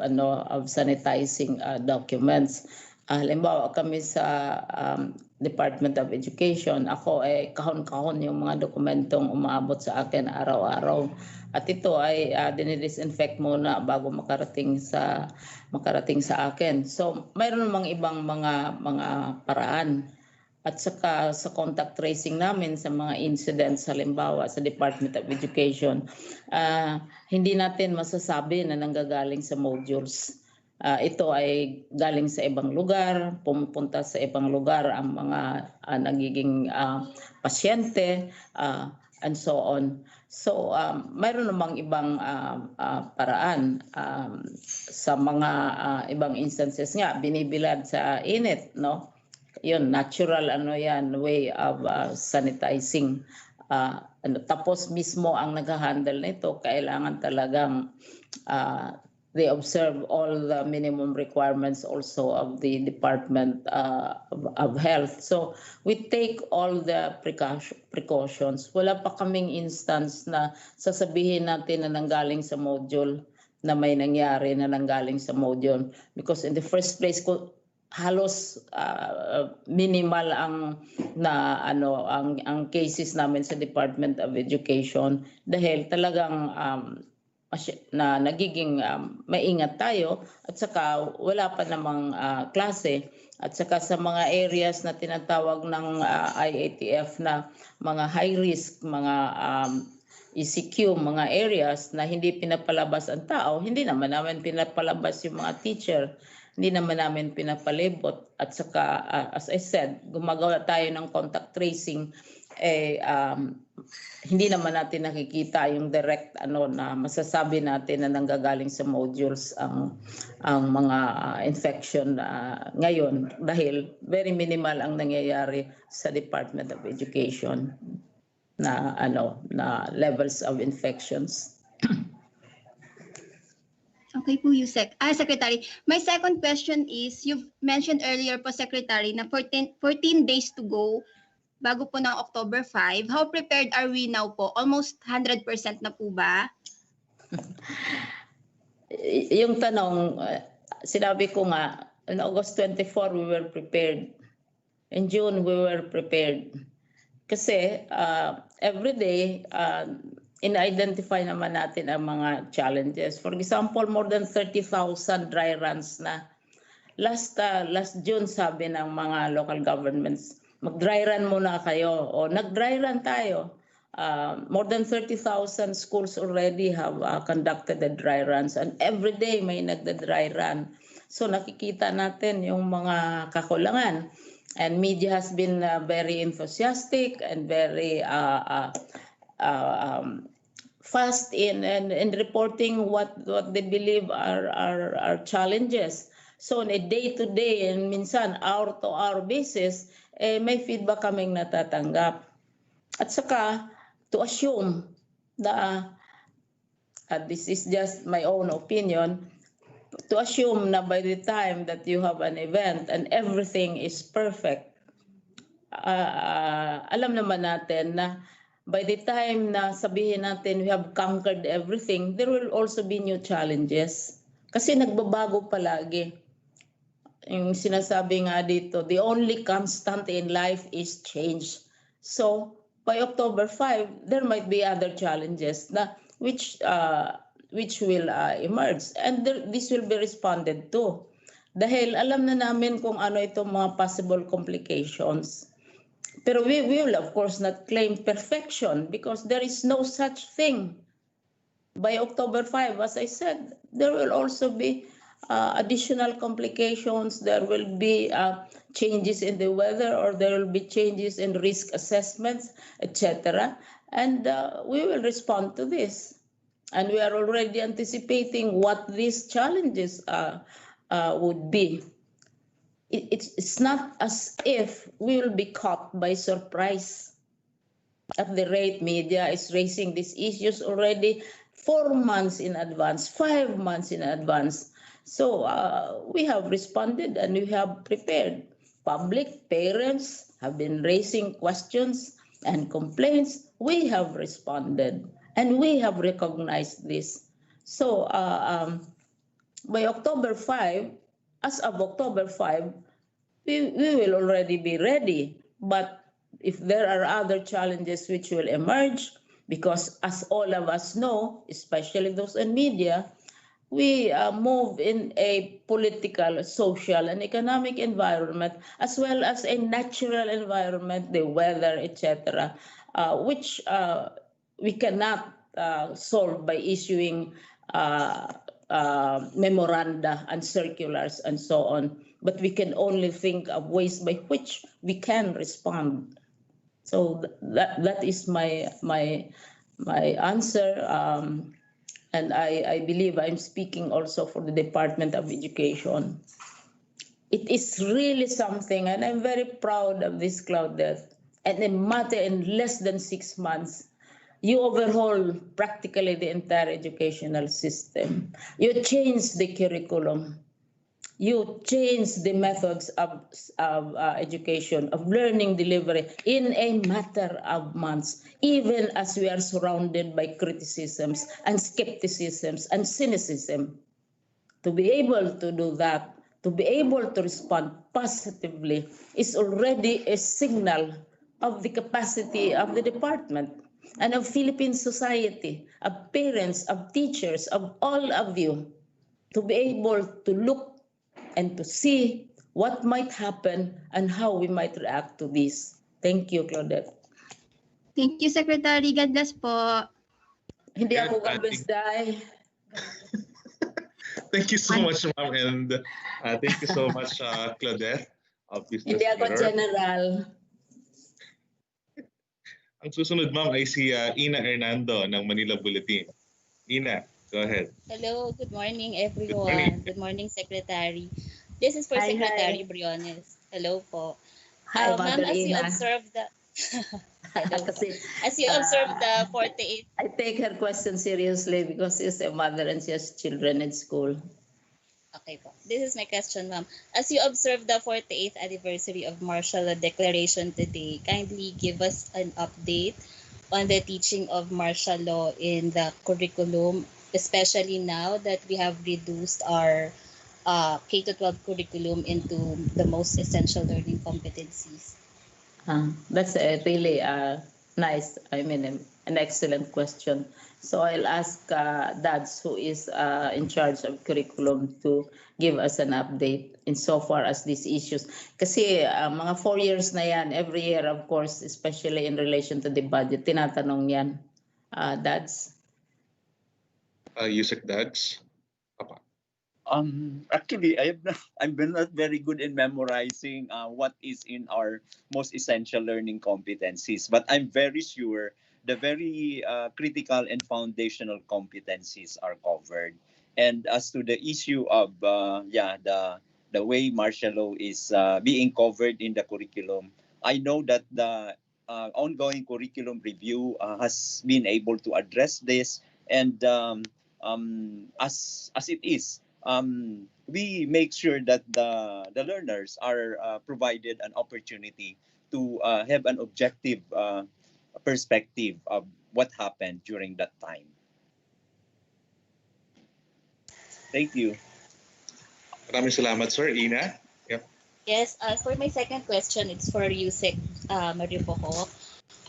D: sanitizing documents. Halimbawa kami sa Department of Education, ako ay kahon-kahon yung mga dokumentong umaabot sa akin araw-araw. At ito ay dinidisinfect muna bago makarating sa akin. So mayroon namang ibang mga paraan. At saka sa contact tracing namin sa mga incidents, halimbawa sa Department of Education, hindi natin masasabi na nanggagaling sa modules. Ito ay galing sa ibang lugar, pumupunta sa ibang lugar ang mga nagiging pasyente, and so on. So mayroon namang ibang paraan sa mga ibang instances nga, binibilad sa init, no? Yun, natural way of sanitizing. Tapos mismo ang nag-handle nito, kailangan talagang they observe all the minimum requirements also of the Department of Health. So we take all the precautions. Wala pa kaming instance na sasabihin natin na nanggaling sa module na may nangyari na nanggaling sa module. Because in the first place, halos minimal ang cases namin sa Department of Education dahil talagang na nagiging maingat tayo at saka wala pa namang klase at saka sa mga areas na tinatawag ng IATF na mga high risk, mga ECQ, mga areas na hindi pinapalabas ang tao, hindi naman namin pinapalabas yung mga teacher, hindi naman namin pinapalibot at saka as I said, gumagawa tayo ng contact tracing hindi naman natin nakikita yung direct na masasabi natin na nanggagaling sa modules ang mga infection ngayon dahil very minimal ang nangyayari sa Department of Education na levels of infections.
H: Okay po, Yusek. Secretary, my second question is, you've mentioned earlier po, Secretary, na 14 days to go bago po ng October 5. How prepared are we now po? Almost 100% na po ba?
D: Yung tanong, sinabi ko nga, on August 24, we were prepared. In June, we were prepared. Kasi every day, in-identify naman natin ang mga challenges. For example, more than 30,000 dry runs na. Last June, sabi ng mga local governments, mag-dry run muna kayo. O nag-dry run tayo. More than 30,000 schools already have conducted the dry runs. And every day may nagda-dry run. So nakikita natin yung mga kakulangan. And media has been very enthusiastic and very fast in reporting what they believe are challenges. So on a day-to-day and minsan hour-to-hour basis, may feedback kaming natatanggap. At saka, to assume na, this is just my own opinion, to assume na by the time that you have an event and everything is perfect, alam naman natin na by the time na sabihin natin we have conquered everything, there will also be new challenges. Kasi nagbabago palagi. Yung sinasabi nga dito, the only constant in life is change. So, by October 5, there might be other challenges na which will emerge. And this will be responded to. Dahil alam na namin kung ano itong mga possible complications. Pero we will, of course, not claim perfection because there is no such thing. By October 5, as I said, there will also be additional complications. There will be changes in the weather or there will be changes in risk assessments, etc. And we will respond to this. And we are already anticipating what these challenges would be. It's not as if we will be caught by surprise. At the rate media is raising these issues already 4 months in advance, 5 months in advance. So we have responded and we have prepared. Public, parents have been raising questions and complaints. We have responded and we have recognized this. So by October 5, as of October 5, we will already be ready. But if there are other challenges which will emerge, because as all of us know, especially those in media, we move in a political, social, and economic environment, as well as a natural environment, the weather, etc., which we cannot solve by issuing memoranda and circulars and so on. But we can only think of ways by which we can respond. So that is my answer. And I believe I'm speaking also for the Department of Education. It is really something, and I'm very proud of this cloud death. And in less than 6 months, You overhaul practically the entire educational system. You change the curriculum. You change the methods of education, of learning delivery in a matter of months, even as we are surrounded by criticisms and skepticisms and cynicism. To be able to do that, to be able to respond positively is already a signal of the capacity of the department and of Philippine society, of parents, of teachers, of all of you, to be able to look and to see what might happen and how we might react to this. Thank you, Claudette.
H: Thank you, Secretary. God bless po.
D: Hindi
B: Yeah,
D: ako
B: I
D: gabes,
B: think-
D: Day.
B: Thank you so much, ma'am, and thank you so much, Claudette of Business
D: Hindi ako
B: Mirror.
D: general.
B: Ang susunod, ma'am, ay si Ina Hernando ng Manila Bulletin. Ina, go ahead.
I: Hello, good morning everyone.
B: morning.
I: Good morning, Secretary. This is for
D: Hi,
I: Secretary
D: hi.
I: Briones. Hello po.
D: Hi,
I: Ma'am,
D: Mother
I: as you
D: Ina.
I: observe the Hello po.
D: Kasi
I: As you observe the 48
D: I take her question seriously because she's a mother and she has children at school.
I: Okay po. This is my question, ma'am. As you observe the 48th anniversary of martial law declaration today, kindly give us an update on the teaching of martial law in the curriculum, especially now that we have reduced our K-12 curriculum into the most essential learning competencies.
D: That's a really nice, an excellent question. So I'll ask Dads, who is in charge of curriculum, to give us an update insofar as these issues. Kasi mga 4 years na yan, every year, of course, especially in relation to the budget, tinatanong yan. Dads?
B: Yusek Dads. Papa.
G: Actually, I'm not very good in memorizing what is in our most essential learning competencies, but I'm very sure the very critical and foundational competencies are covered. And as to the issue of the way martial law is being covered in the curriculum, I know that the ongoing curriculum review has been able to address this, and as it is. We make sure that the learners are provided an opportunity to have an objective perspective of what happened during that time. Thank you.
B: Maraming salamat, sir. Ina? Yep.
I: Yes, for my second question, it's for Yusek Mariboho.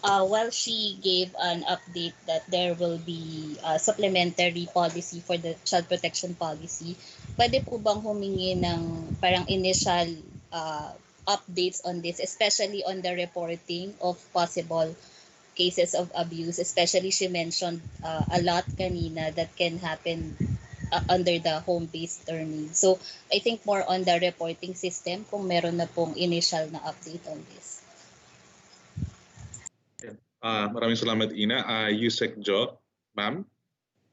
I: While she gave an update that there will be supplementary policy for the child protection policy, pwede po bang humingi ng parang initial updates on this, especially on the reporting of possible cases of abuse? Especially she mentioned a lot kanina that can happen under the home-based learning. So I think more on the reporting system, kung meron na pong initial na update on this.
B: Maraming salamat, Ina. Yusek Jo, ma'am?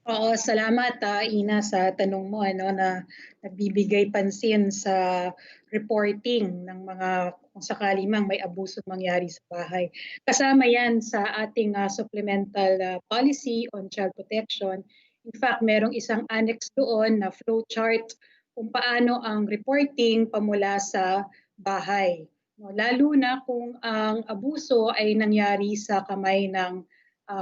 A: Oo, salamat Ina sa tanong mo na nagbibigay pansin sa reporting ng mga kung sakali mang may abuso mangyari sa bahay. Kasama yan sa ating supplemental policy on child protection. In fact, merong isang annex doon na flow chart kung paano ang reporting pamula sa bahay. Lalo na kung ang abuso ay nangyari sa kamay ng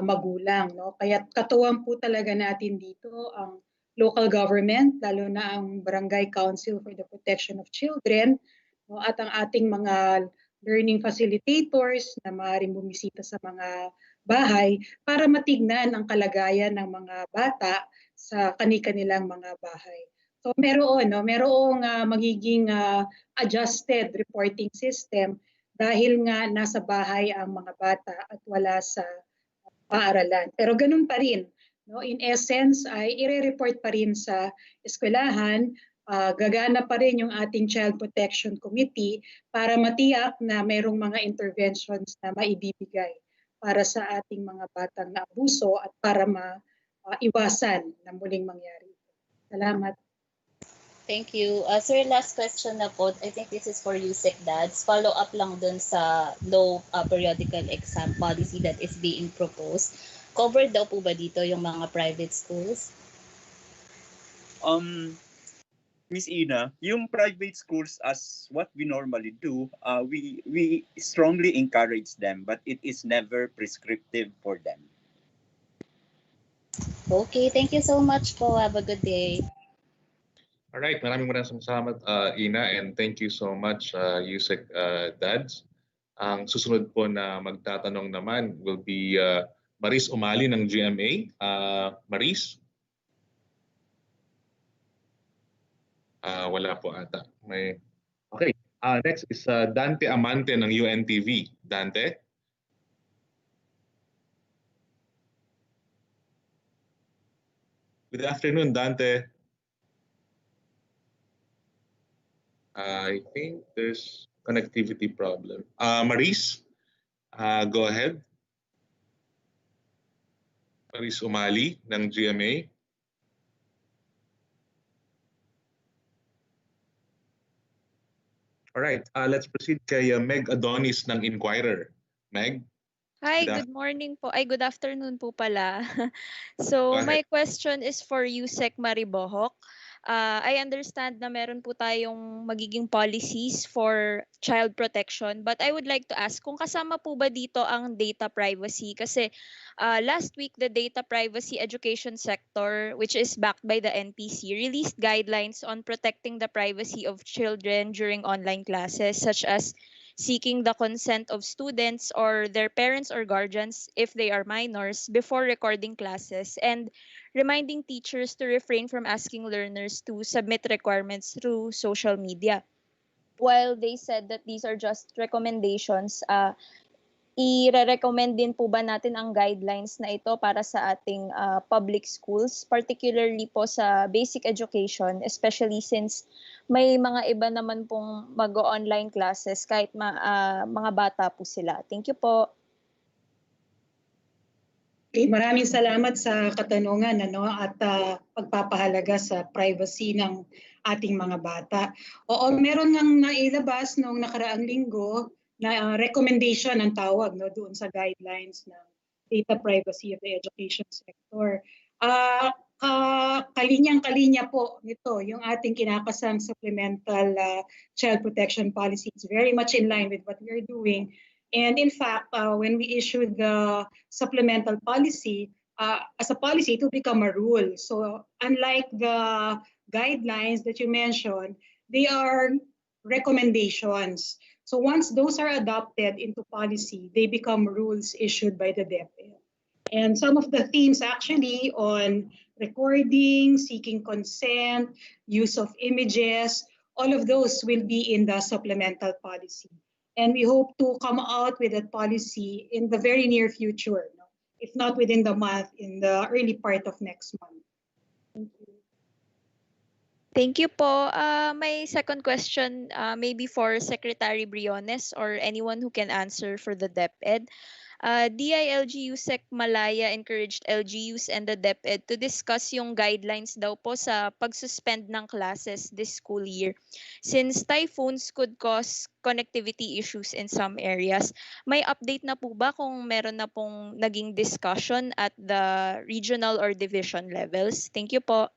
A: magulang. Kaya katuwang po talaga natin dito ang local government, lalo na ang Barangay Council for the Protection of Children, at ang ating mga learning facilitators na maaaring bumisita sa mga bahay para matignan ang kalagayan ng mga bata sa kani-kanilang mga bahay. So merong magiging adjusted reporting system dahil nga nasa bahay ang mga bata at wala sa paaralan. Pero ganun pa rin, in essence ay ire-report pa rin sa eskwelahan, gagana pa rin yung ating Child Protection Committee para matiyak na mayroong mga interventions na maibibigay para sa ating mga batang na abuso at para maiwasan na muling mangyari. Salamat.
I: Thank you. Sir, last question na po. I think this is for you, Dads. Follow up lang dun sa low periodical exam policy that is being proposed. covered daw po ba dito yung mga private schools?
G: Miss Ina, yung private schools, as what we normally do, we strongly encourage them, but it is never prescriptive for them.
I: Okay, thank you so much po. Have a good day.
B: All right, maraming salamat Ina, and thank you so much Yusek Dads. Ang susunod po na magtatanong naman will be Maris Umali ng GMA. Maris? Wala po ata. Okay. Next is Dante Amante ng UNTV. Dante? Good afternoon, Dante. I think there's connectivity problem. Maris, go ahead. Maris Umali ng GMA. All right, let's proceed kay Meg Adonis ng Inquirer. Meg?
J: Hi, good morning po. Ay, good afternoon po pala. So, my question is for Yusek Maribohok. I understand na meron po tayong magiging policies for child protection, but I would like to ask kung kasama po ba dito ang data privacy? Kasi last week, the data privacy education sector, which is backed by the NPC, released guidelines on protecting the privacy of children during online classes, such as seeking the consent of students or their parents or guardians if they are minors before recording classes, and reminding teachers to refrain from asking learners to submit requirements through social media. While they said that these are just recommendations, i-recommend din po ba natin ang guidelines na ito para sa ating public schools, particularly po sa basic education, especially since may mga iba naman pong mag-online classes kahit mga bata po sila. Thank you po.
A: Okay, maraming salamat sa katanungan at pagpapahalaga sa privacy ng ating mga bata. Oo, meron ngang nailabas noong nakaraang linggo na recommendation ang tawag doon sa guidelines ng data privacy of the education sector. Kalinyang-kalinya po nito yung ating kinakasang supplemental child protection policy. It's very much in line with what we're doing. And in fact, when we issued the supplemental policy, as a policy, it will become a rule. So unlike the guidelines that you mentioned, they are recommendations. So once those are adopted into policy, they become rules issued by the Deped. And some of the themes actually on recording, seeking consent, use of images, all of those will be in the supplemental policy. And we hope to come out with that policy in the very near future, if not within the month, in the early part of next month. Thank you.
J: Thank you po. My second question maybe for Secretary Briones or anyone who can answer for the DepEd. DILG USEC Malaya encouraged LGUs and the DepEd to discuss yung guidelines daw po sa pag-suspend ng classes this school year. Since typhoons could cause connectivity issues in some areas, may update na po ba kung meron na pong naging discussion at the regional or division levels? Thank you po.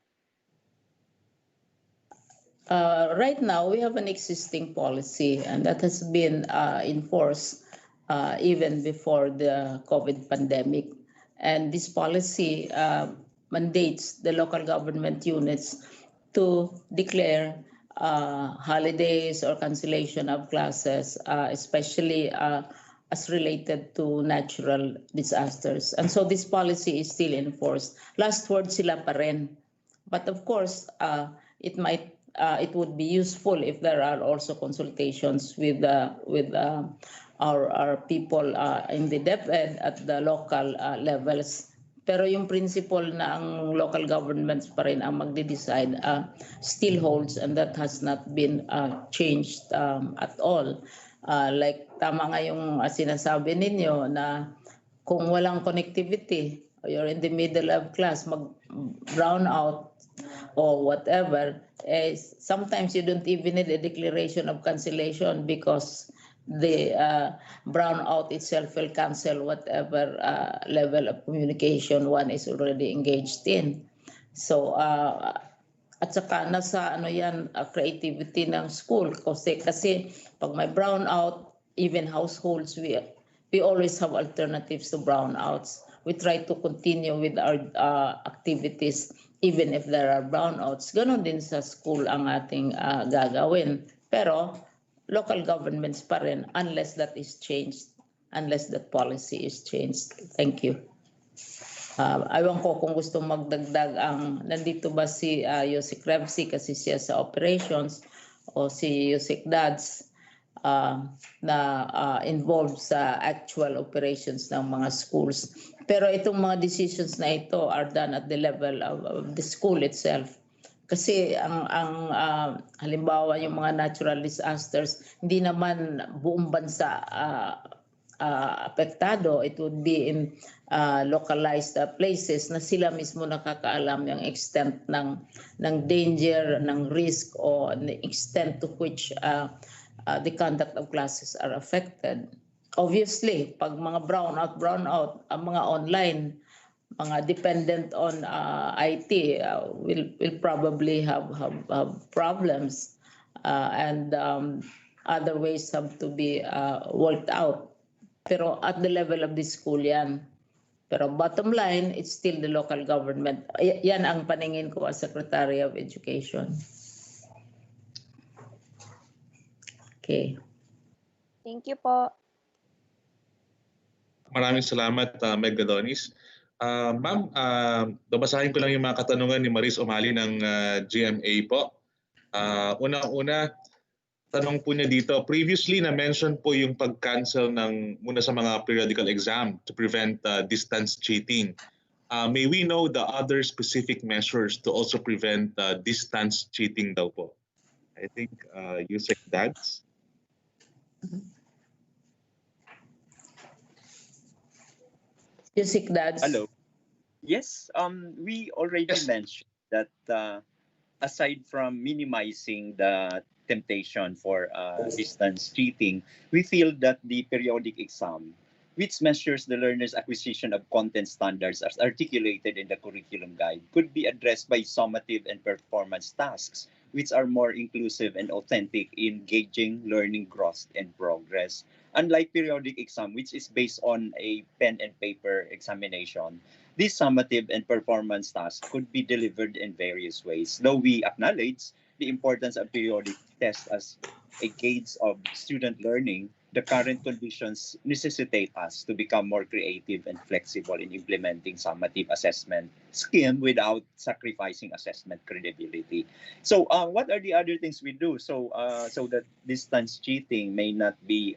D: Right now, we have an existing policy, and that has been enforced even before the COVID pandemic. And this policy mandates the local government units to declare holidays or cancellation of classes, especially as related to natural disasters. And so this policy is still enforced. Last word sila pa rin. But of course, it would be useful if there are also consultations with our people in the DepEd at the local levels. Pero yung principle na ang local governments pa rin ang magde-decide still holds, and that has not been changed at all. Like tama nga yung sinasabi ninyo na kung walang connectivity, you're in the middle of class, mag-brown out or whatever, sometimes you don't even need a declaration of cancellation because the brownout itself will cancel whatever level of communication one is already engaged in. So at saka nasa ano yan, creativity ng school kasi pag may brownout, even households, we always have alternatives to brownouts. We try to continue with our activities even if there are brownouts. Ganon din sa school ang ating gagawin. Pero local governments pa rin unless that is changed, unless that policy is changed. Thank you. Ayaw ko kung gusto magdagdag nandito ba si Yusek Revsi kasi siya sa operations o si Yusek Dads na involved sa actual operations ng mga schools. Pero itong mga decisions na ito are done at the level of the school itself. Kasi ang halimbawa yung mga natural disasters, hindi naman buong bansa apektado. It would be in localized places na sila mismo nakakaalam yung extent ng danger, ng risk, o the extent to which the conduct of classes are affected. Obviously, pag mga brownout, ang mga online, mga dependent on IT will probably have problems and other ways have to be worked out. Pero at the level of the school yan. Pero bottom line, it's still the local government. Yan ang paningin ko as Secretary of Education. Okay.
J: Thank you po.
B: Maraming salamat, Meg Gadonis. Ma'am, babasahin ko lang yung mga katanungan ni Maris Omali ng GMA po. Una-una, tanong po niya dito, previously na-mention po yung pag-cancel muna sa mga periodical exam to prevent distance cheating. May we know the other specific measures to also prevent distance cheating daw po? I think Yusek Dads.
D: Yusek Dads.
G: Hello. Yes, we already mentioned that aside from minimizing the temptation for distance cheating, we feel that the periodic exam, which measures the learner's acquisition of content standards as articulated in the curriculum guide, could be addressed by summative and performance tasks, which are more inclusive and authentic in gauging learning growth and progress. Unlike periodic exam, which is based on a pen and paper examination, this summative and performance tasks could be delivered in various ways. Though we acknowledge the importance of periodic tests as a gauge of student learning, the current conditions necessitate us to become more creative and flexible in implementing summative assessment scheme without sacrificing assessment credibility. So what are the other things we do so that distance cheating may not be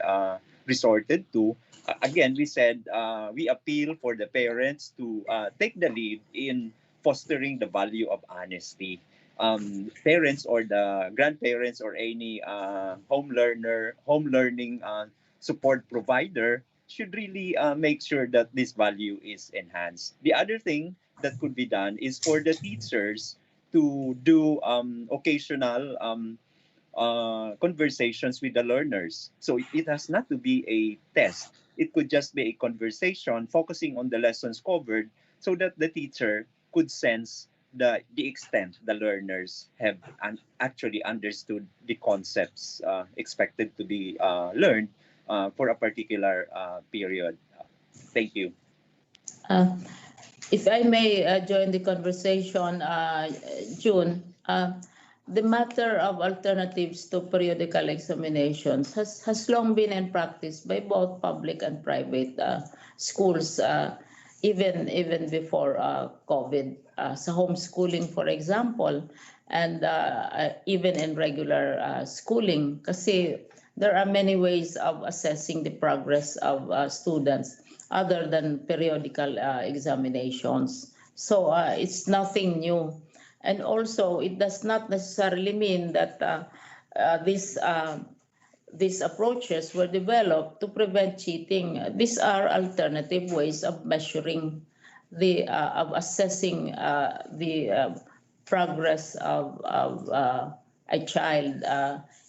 G: resorted to? Again, we said we appeal for the parents to take the lead in fostering the value of honesty. Parents or the grandparents or any home learning support provider should really make sure that this value is enhanced. The other thing that could be done is for the teachers to do occasional conversations with the learners. So it has not to be a test. It could just be a conversation focusing on the lessons covered so that the teacher could sense the extent the learners have actually understood the concepts expected to be learned for a particular period. Thank you.
D: If I may join the conversation, June, the matter of alternatives to periodical examinations has long been in practice by both public and private schools, even before COVID. Sa homeschooling, for example, and even in regular schooling, kasi there are many ways of assessing the progress of students other than periodical examinations. So it's nothing new. And also, it does not necessarily mean that these approaches were developed to prevent cheating. These are alternative ways of measuring of assessing the progress of a child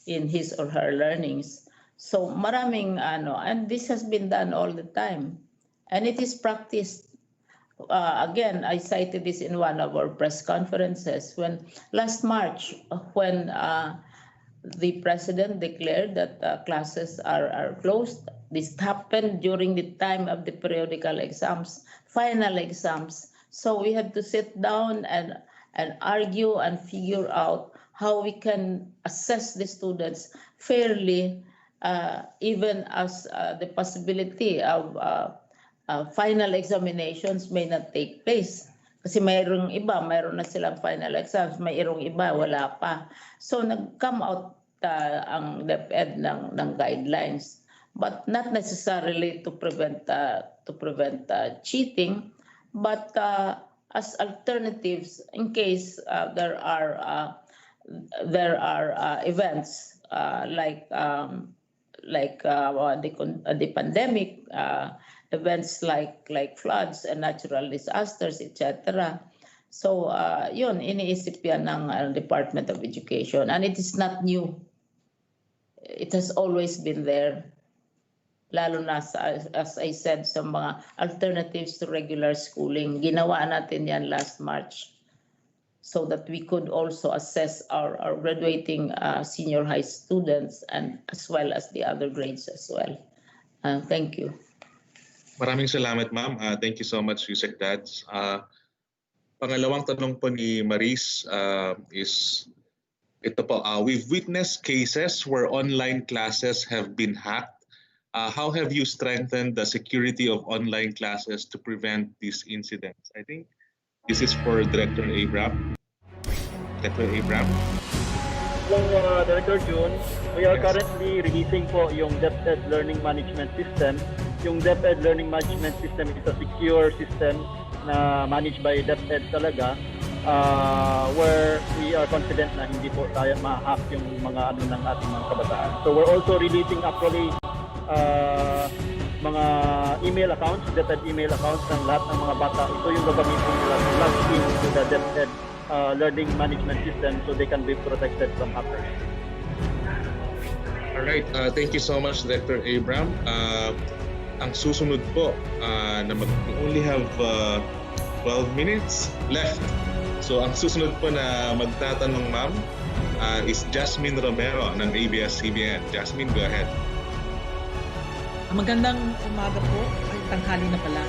D: in his or her learnings. So maraming and this has been done all the time. And it is practiced. Again, I cited this in one of our press conferences when last March, when the president declared that classes are closed. This happened during the time of the periodical exams, final exams. So we had to sit down and argue and figure out how we can assess the students fairly, even as the possibility of final examinations may not take place. Kasi mayroong iba, mayroon na silang final exams, mayroong iba, wala pa. So nag-come out ang Deped ng guidelines, but not necessarily to prevent cheating, but as alternatives in case there are events like the pandemic, events like floods and natural disasters, etc. So yun, iniisip yan ng Department of Education, and it is not new. It has always been there. Lalo na, as I said, sa mga alternatives to regular schooling. Ginawa natin yan last March so that we could also assess our graduating senior high students and as well as the other grades as well. Thank you.
B: Maraming salamat, ma'am. Thank you so much, Yusek Dads. Pangalawang tanong po ni Maris is ito po. We've witnessed cases where online classes have been hacked. How have you strengthened the security of online classes to prevent these incidents? I think this is for Director Abram. Director Abram.
C: Hello, Director June. We are currently releasing po yung Deped Learning Management System. Yung Deped Learning Management System is a secure system na managed by Deped talaga, where we are confident na hindi po tayo ma-hack yung mga ng ating mga kabataan. So we're also releasing actually mga email accounts, Deped email accounts ng lahat ng mga bata. Ito yung gagamitin nila to log in to the Deped Learning Management System so they can be protected from hackers.
B: Alright, thank you so much, Director Abram. Ang susunod po, we only have 12 minutes left. So ang susunod po na magtatanong, ma'am, is Jasmine Romero ng ABS-CBN. Jasmine, go ahead.
K: Magandang umaga po, ay tanghali na pala.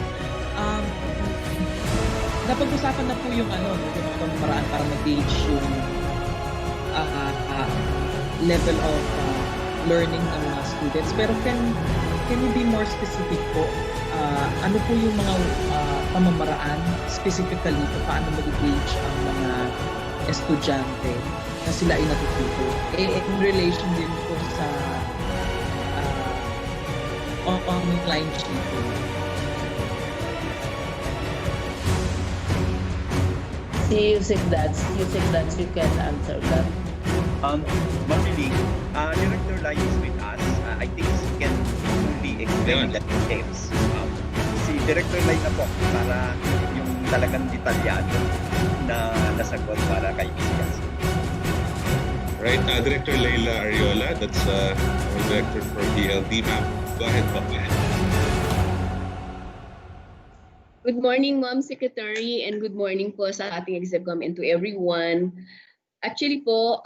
K: Napag-usapan na po yung yung paraan para mag-gauge yung level of learning ng mga students. Pero can you be more specific po? Ano po yung mga pamamaraan specifically kung paano mag-gauge ang mga estudyante na sila ay natututo? In relation din po sa online cheating.
D: Si Yusek Dads, you can answer that.
G: Ma'am, Director Lai is with us. I think he can fully explain the details. Si Director Lai na po para yung talagang detalyado na nasagot para kay Isip.
B: Right, Director Leila Ariola, that's our Director for DLD, ma'am. Go ahead, po.
L: Good morning, Ma'am Secretary, and good morning po sa ating Execom and to everyone. Actually po,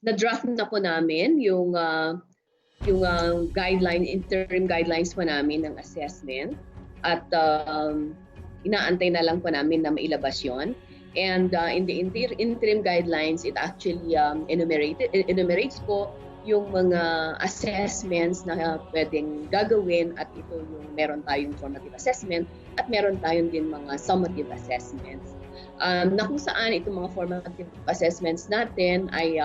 L: na-draft na po namin yung interim guidelines po namin ng assessment at inaantay na lang po namin na mailabas yon. And in the interim guidelines, it actually enumerates po yung mga assessments na pwedeng gagawin, at ito yung meron tayong formative assessment at meron tayong din mga summative assessments. Na kung saan itong mga formative assessments natin ay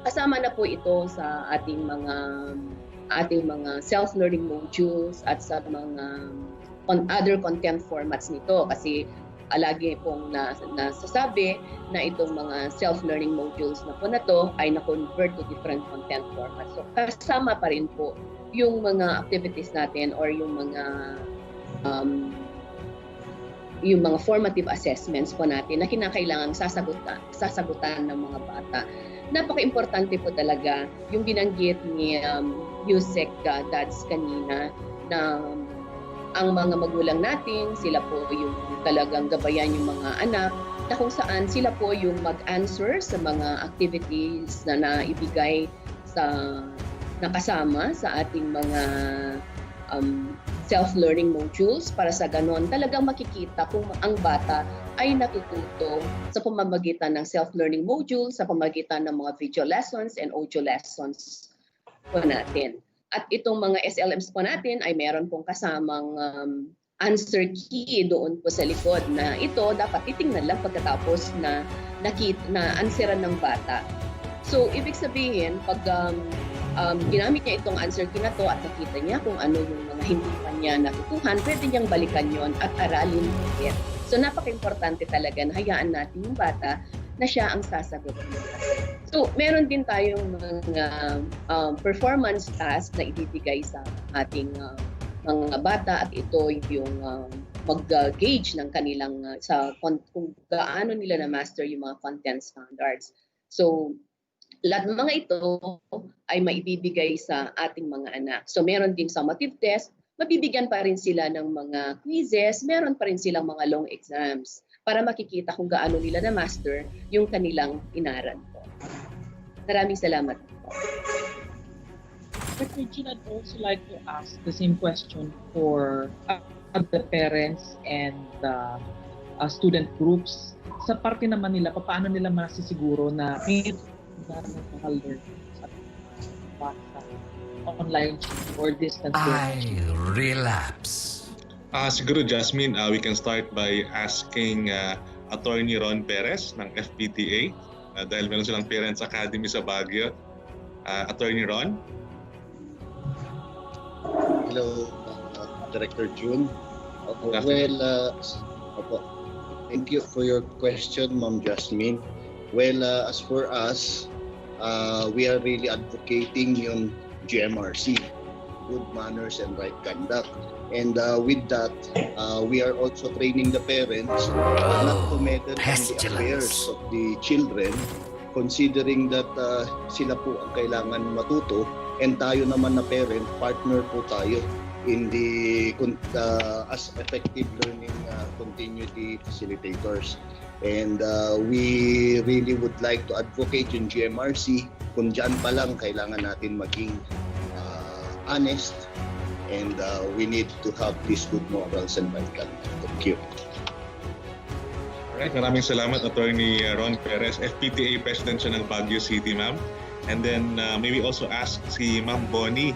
L: kasama na po ito sa ating mga self-learning modules at sa mga other content formats nito, kasi lagi pong nasasabi na itong mga self-learning modules na po na to ay na-convert to different content formats. So kasama pa rin po yung mga activities natin or yung mga yung mga formative assessments po natin na kinakailangang sasagutan ng mga bata. Napaka-importante po talaga yung binanggit ni Yusek Dads kanina na ang mga magulang natin, sila po yung talagang gabayan yung mga anak, na kung saan sila po yung mag-answer sa mga activities na naibigay na kasama sa ating mga self-learning modules, para sa ganon talagang makikita kung ang bata ay natututo sa pamamagitan ng self-learning modules, sa pamamagitan ng mga video lessons and audio lessons po natin. At itong mga SLMs po natin ay meron pong kasamang answer key doon po sa likod na ito dapat titingnan lang pagkatapos na answeran ng bata. So, ibig sabihin, pag ginamit niya itong answer key na to at nakita niya kung ano yung mga hindi pa niya natutuhan, pwede niyang balikan yon at aralin ulit. So, napaka-importante talaga na hayaan natin yung bata na siya ang sasagot. So, meron din tayong mga performance task na ibibigay sa ating mga bata, at ito yung mag-gauge ng kanilang kung gaano nila na-master yung mga content standards. So, lahat ng mga ito ay maibibigay sa ating mga anak. So, meron din summative test, mabibigyan pa rin sila ng mga quizzes, meron pa rin silang mga long exams para makikita kung gaano nila na-master yung kanilang inaral po. Maraming salamat po.
K: Secretary, I'd also like to ask the same question for the parents and student groups. Sa parte naman nila, paano nila masisiguro na mga learners at online or distance learning?
M: I relapse.
B: Siguro, Jasmine, we can start by asking Attorney Ron Perez ng FPTA dahil meron silang Parents Academy sa Baguio. Attorney Ron?
N: Hello, Director June. Thank you for your question, Ma'am Jasmine. Well, as for us, we are really advocating yung GMRC, good manners and right conduct. And with that, we are also training the parents not to meddle in the affairs of the children, considering that sila po ang kailangan matuto, and tayo naman na parent, partner po tayo in the as effective learning continuity facilitators. And we really would like to advocate yung GMRC. Kung dyan pa lang, kailangan natin maging honest, and we need to have these good morals and right conduct. Thank you.
B: Alright, maraming salamat, Attorney Ron Perez, FPTA President siya ng Baguio City, ma'am. And then maybe also ask si Ma'am Bonnie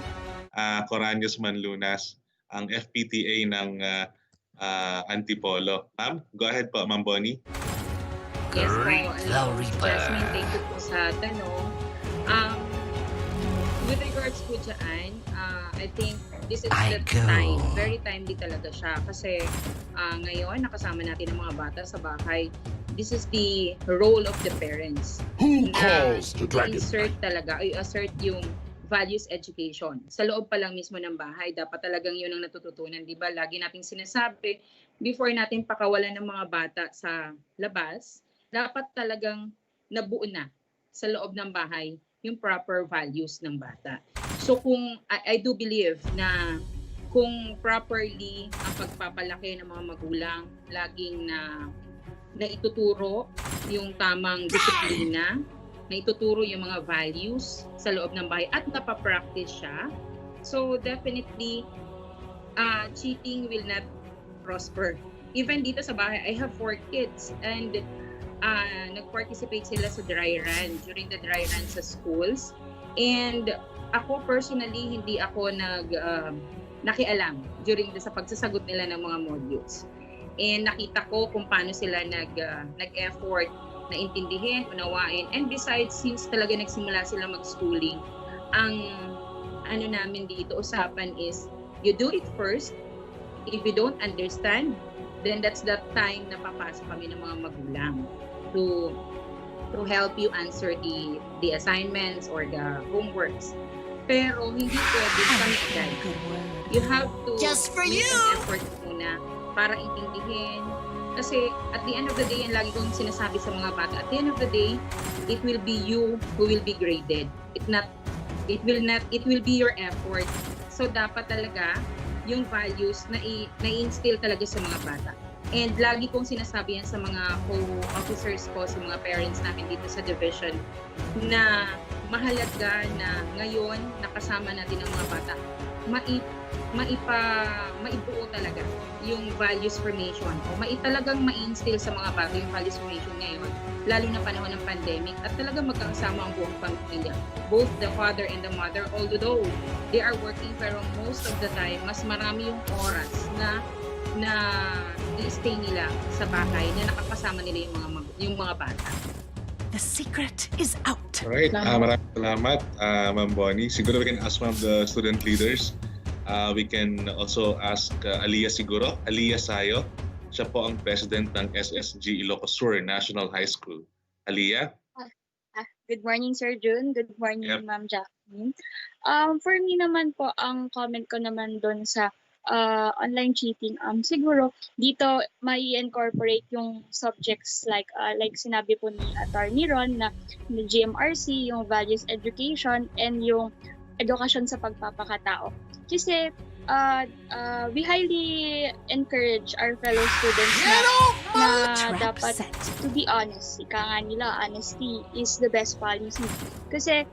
B: Coranios Manlunas, ang FPTA ng Antipolo. Ma'am, go ahead po, Ma'am Bonnie.
O: Yes po, Jasmine, thank you po sa tanong. With regards po dyan, I think this is the time, very timely talaga siya. Kasi ngayon, nakasama natin ang mga bata sa bahay. This is the role of the parents.
M: Who calls the dragon?
O: I-assert yung values education. Sa loob pa lang mismo ng bahay, dapat talagang yun ang natututunan. Diba? Lagi nating sinasabi, before natin pakawalan ng mga bata sa labas, dapat talagang nabuo na sa loob ng bahay yung proper values ng bata. So kung I do believe na kung properly ang pagpapalaki ng mga magulang, laging na ituturo yung tamang disiplina, na ituturo yung mga values sa loob ng bahay at napapractice siya, so definitely cheating will not prosper. Even dito sa bahay, I have 4 kids and nag-participate sila sa dry run, during the dry run sa schools. And ako personally, hindi ako nakialam sa pagsasagot nila ng mga modules. And nakita ko kung paano sila nag-effort na intindihin, unawain. And besides, since talaga nagsimula sila mag-schooling, ang namin dito usapan is, you do it first. If you don't understand, then that's the time na papasok kami ng mga magulang to help you answer the assignments or the homeworks. Pero hindi pwede kami agad. You have to make an effort muna para intindihin, Kasi at the end of the day, yan lagi kong sinasabi sa mga bata, at the end of the day, it will be you who will be graded. It will be your effort. So dapat talaga yung values na i-instill talaga sa mga bata. And lagi kong sinasabi yan sa mga co-officers ko, sa mga parents namin dito sa division, na mahalaga na ngayon nakasama natin ang mga bata, maibuo talaga yung values formation o talagang ma-instill sa mga bata yung values formation ngayon, lalo na panahon ng pandemic, at talagang magkakasama ang buong pamilya, both the father and the mother, although they are working, pero most of the time mas marami yung oras na i-stay nila sa bahay, na nakakasama nila yung mga bata.
P: The secret is out.
B: Alright, maraming salamat, Ma'am Bonnie. Siguro we can ask one of the student leaders. We can also ask Aliyah siguro. Aliyah Sayo. Siya po ang president ng SSG Ilocos Sur National High School. Aliyah?
Q: Good morning, Sir June. Good morning, Ma'am Jacqueline. For me naman po, ang comment ko naman doon sa online cheating, siguro dito may incorporate yung subjects like sinabi po ni Attorney Ron na GMRC, yung values education, and yung edukasyon sa pagpapakatao. Kasi we highly encourage our fellow students na dapat, to be honest, ika nga nila, honesty is the best policy. Kasi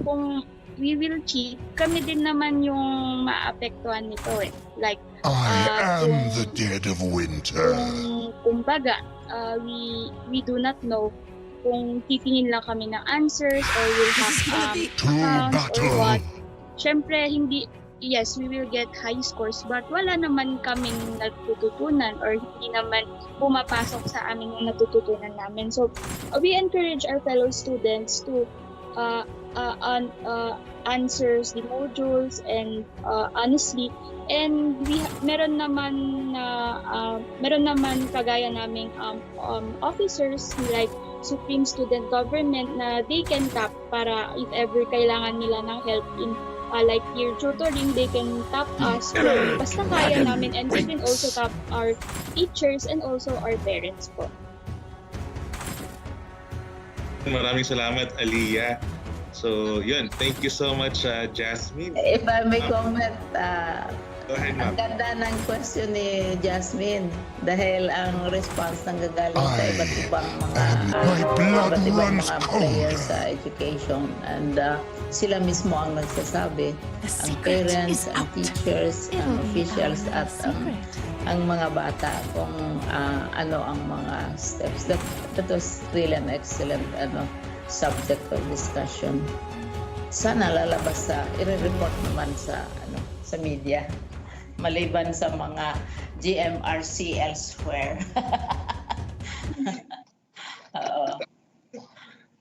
Q: kung we will cheat, kami din naman yung maapektuhan nito eh. Like,
M: I am the dead of winter.
Q: Kumbaga, we do not know kung titingin lang kami ng answers or we'll have accounts or what. Siyempre, yes, we will get high scores, but wala naman kaming natututunan or hindi naman pumapasok sa amin yung natututunan namin. So, we encourage our fellow students to answers the modules and honestly, and meron naman kagaya naming officers like Supreme Student Government na they can tap para if ever kailangan nila ng help in like peer tutoring, they can tap us. Basta kaya namin, and we can also tap our teachers and also our parents po.
B: Maraming salamat, Aliyah. So, yun. Thank you so much, Jasmine.
D: If I may comment,
B: go ahead, ma'am.
D: Ang ganda ng question ni Jasmine dahil ang response nang gagaling sa iba't ibang mga players sa education, and sila mismo ang nagsasabi, ang parents, ang teachers, ang officials, at ang mga bata kung ano ang mga steps. That was really an excellent subject of discussion. Sana lalabas i-report naman sa media, maliban sa mga GMRC elsewhere.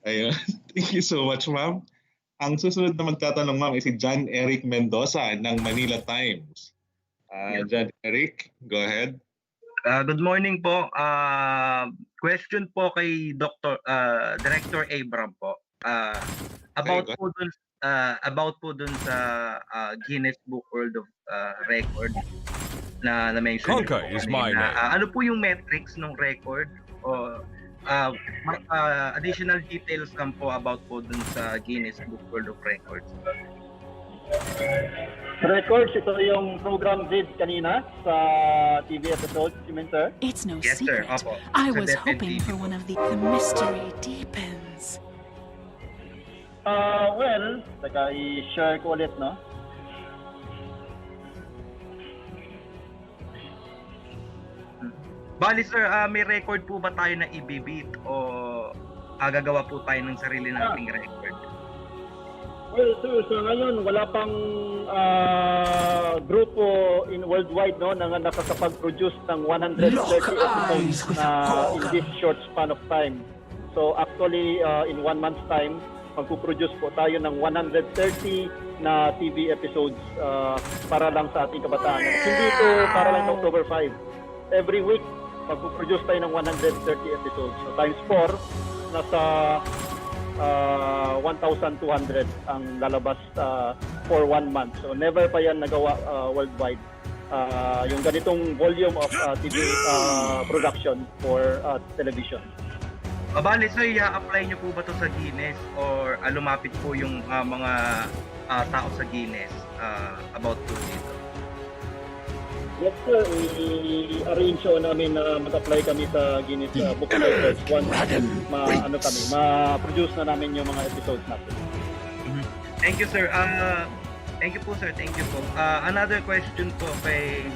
B: Ayun. Thank you so much, ma'am. Ang susunod na magtatanong, ma'am, is si John Eric Mendoza ng Manila Times. John Eric, go ahead.
R: Good morning po. Question po kay Director Abram po. About po dun sa Guinness Book World of Record na mention.
M: Okay, is my name.
R: Ano po yung metrics ng record? O additional details lang po about po dun sa Guinness Book World of Records.
C: Records, ito yung program did kanina sa TV episode, sir?
P: It's no
R: Yes,
P: secret.
R: sir. Opo.
P: I
R: Sa
P: was
R: Deped
P: hoping
R: TV
P: for one of the mystery deepens.
C: Well, i-share ko ulit, no?
R: Bali sir, may record po ba tayo na ibibit o gagawa po tayo ng sarili nating record?
C: Well, sir, so ngayon wala pang grupo in worldwide na nakakapag-produce ng 130 episodes in this short span of time. So actually, in 1 month's time, magpuproduce po tayo ng 130 na TV episodes para lang sa ating kabataan. Hindi ito para lang sa October 5. Every week, magpuproduce tayo ng 130 episodes. So times 4, nasa 1,200 ang lalabas for 1 month. So never pa yan nagawa worldwide. yung ganitong volume of TV production for television.
R: Bale, so i-apply niyo po ba to sa Guinness or lumapit po yung mga tao sa Guinness about po dito?
C: Yes sir, i-arrange namin na mag-apply kami sa Guinness Book of Records once ma-produce na namin yung mga episodes natin.
R: Thank you sir. Thank you po sir, thank you po. Another question po kay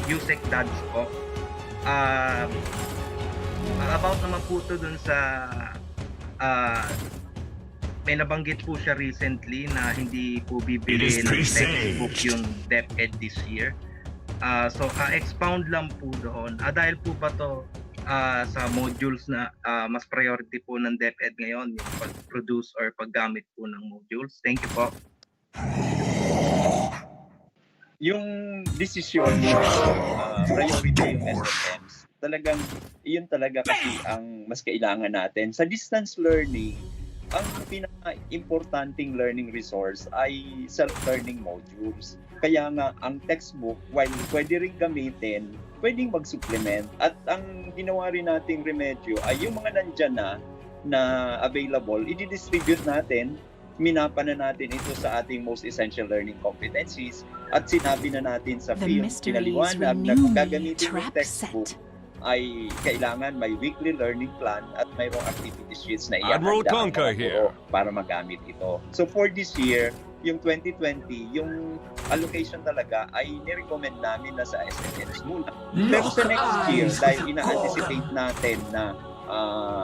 R: Yusek Dads po. About naman po to dun sa may nabanggit po siya recently na hindi po bibili ng textbook yung Deped this year. So expound lang po doon. Dahil po ba to sa modules na mas priority po ng Deped ngayon yung pag-produce or paggamit po ng modules? Thank you po.
G: Yung desisyon priority yung SLMs, talagang iyon talaga kasi ang mas kailangan natin. Sa distance learning, ang pinaka-importanting learning resource ay self-learning modules. Kaya nga, ang textbook, while pwede rin gamitin, pwedeng mag-supplement. At ang ginawa rin nating remedyo ay yung mga nandyan na available, i-distribute natin. Minapa na natin ito sa ating most essential learning competencies at sinabi na natin sa film, pinaliwanag na kung gagamitin yung textbook ay kailangan may weekly learning plan at mayroong activity sheets na ihahanda para magamit ito. So for this year, yung 2020, yung allocation talaga ay nirecommend namin na sa SLMs muna. Pero sa next year, dahil ina-anticipate natin na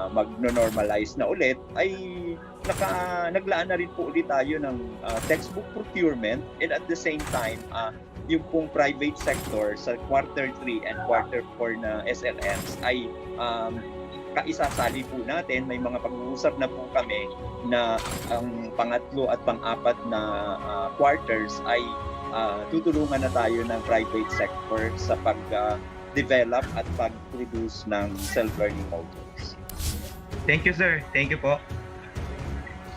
G: mag-normalize na ulit, ay naglaan na rin po ulit tayo ng textbook procurement, and at the same time, yung pong private sector sa quarter 3 and quarter 4 na SLMs ay kaisasali po natin. May mga pag-uusap na po kami na ang pangatlo at pang-apat na quarters ay tutulungan na tayo ng private sector sa pag-develop at pag-produce ng self-learning modules.
R: Thank you, sir. Thank you po.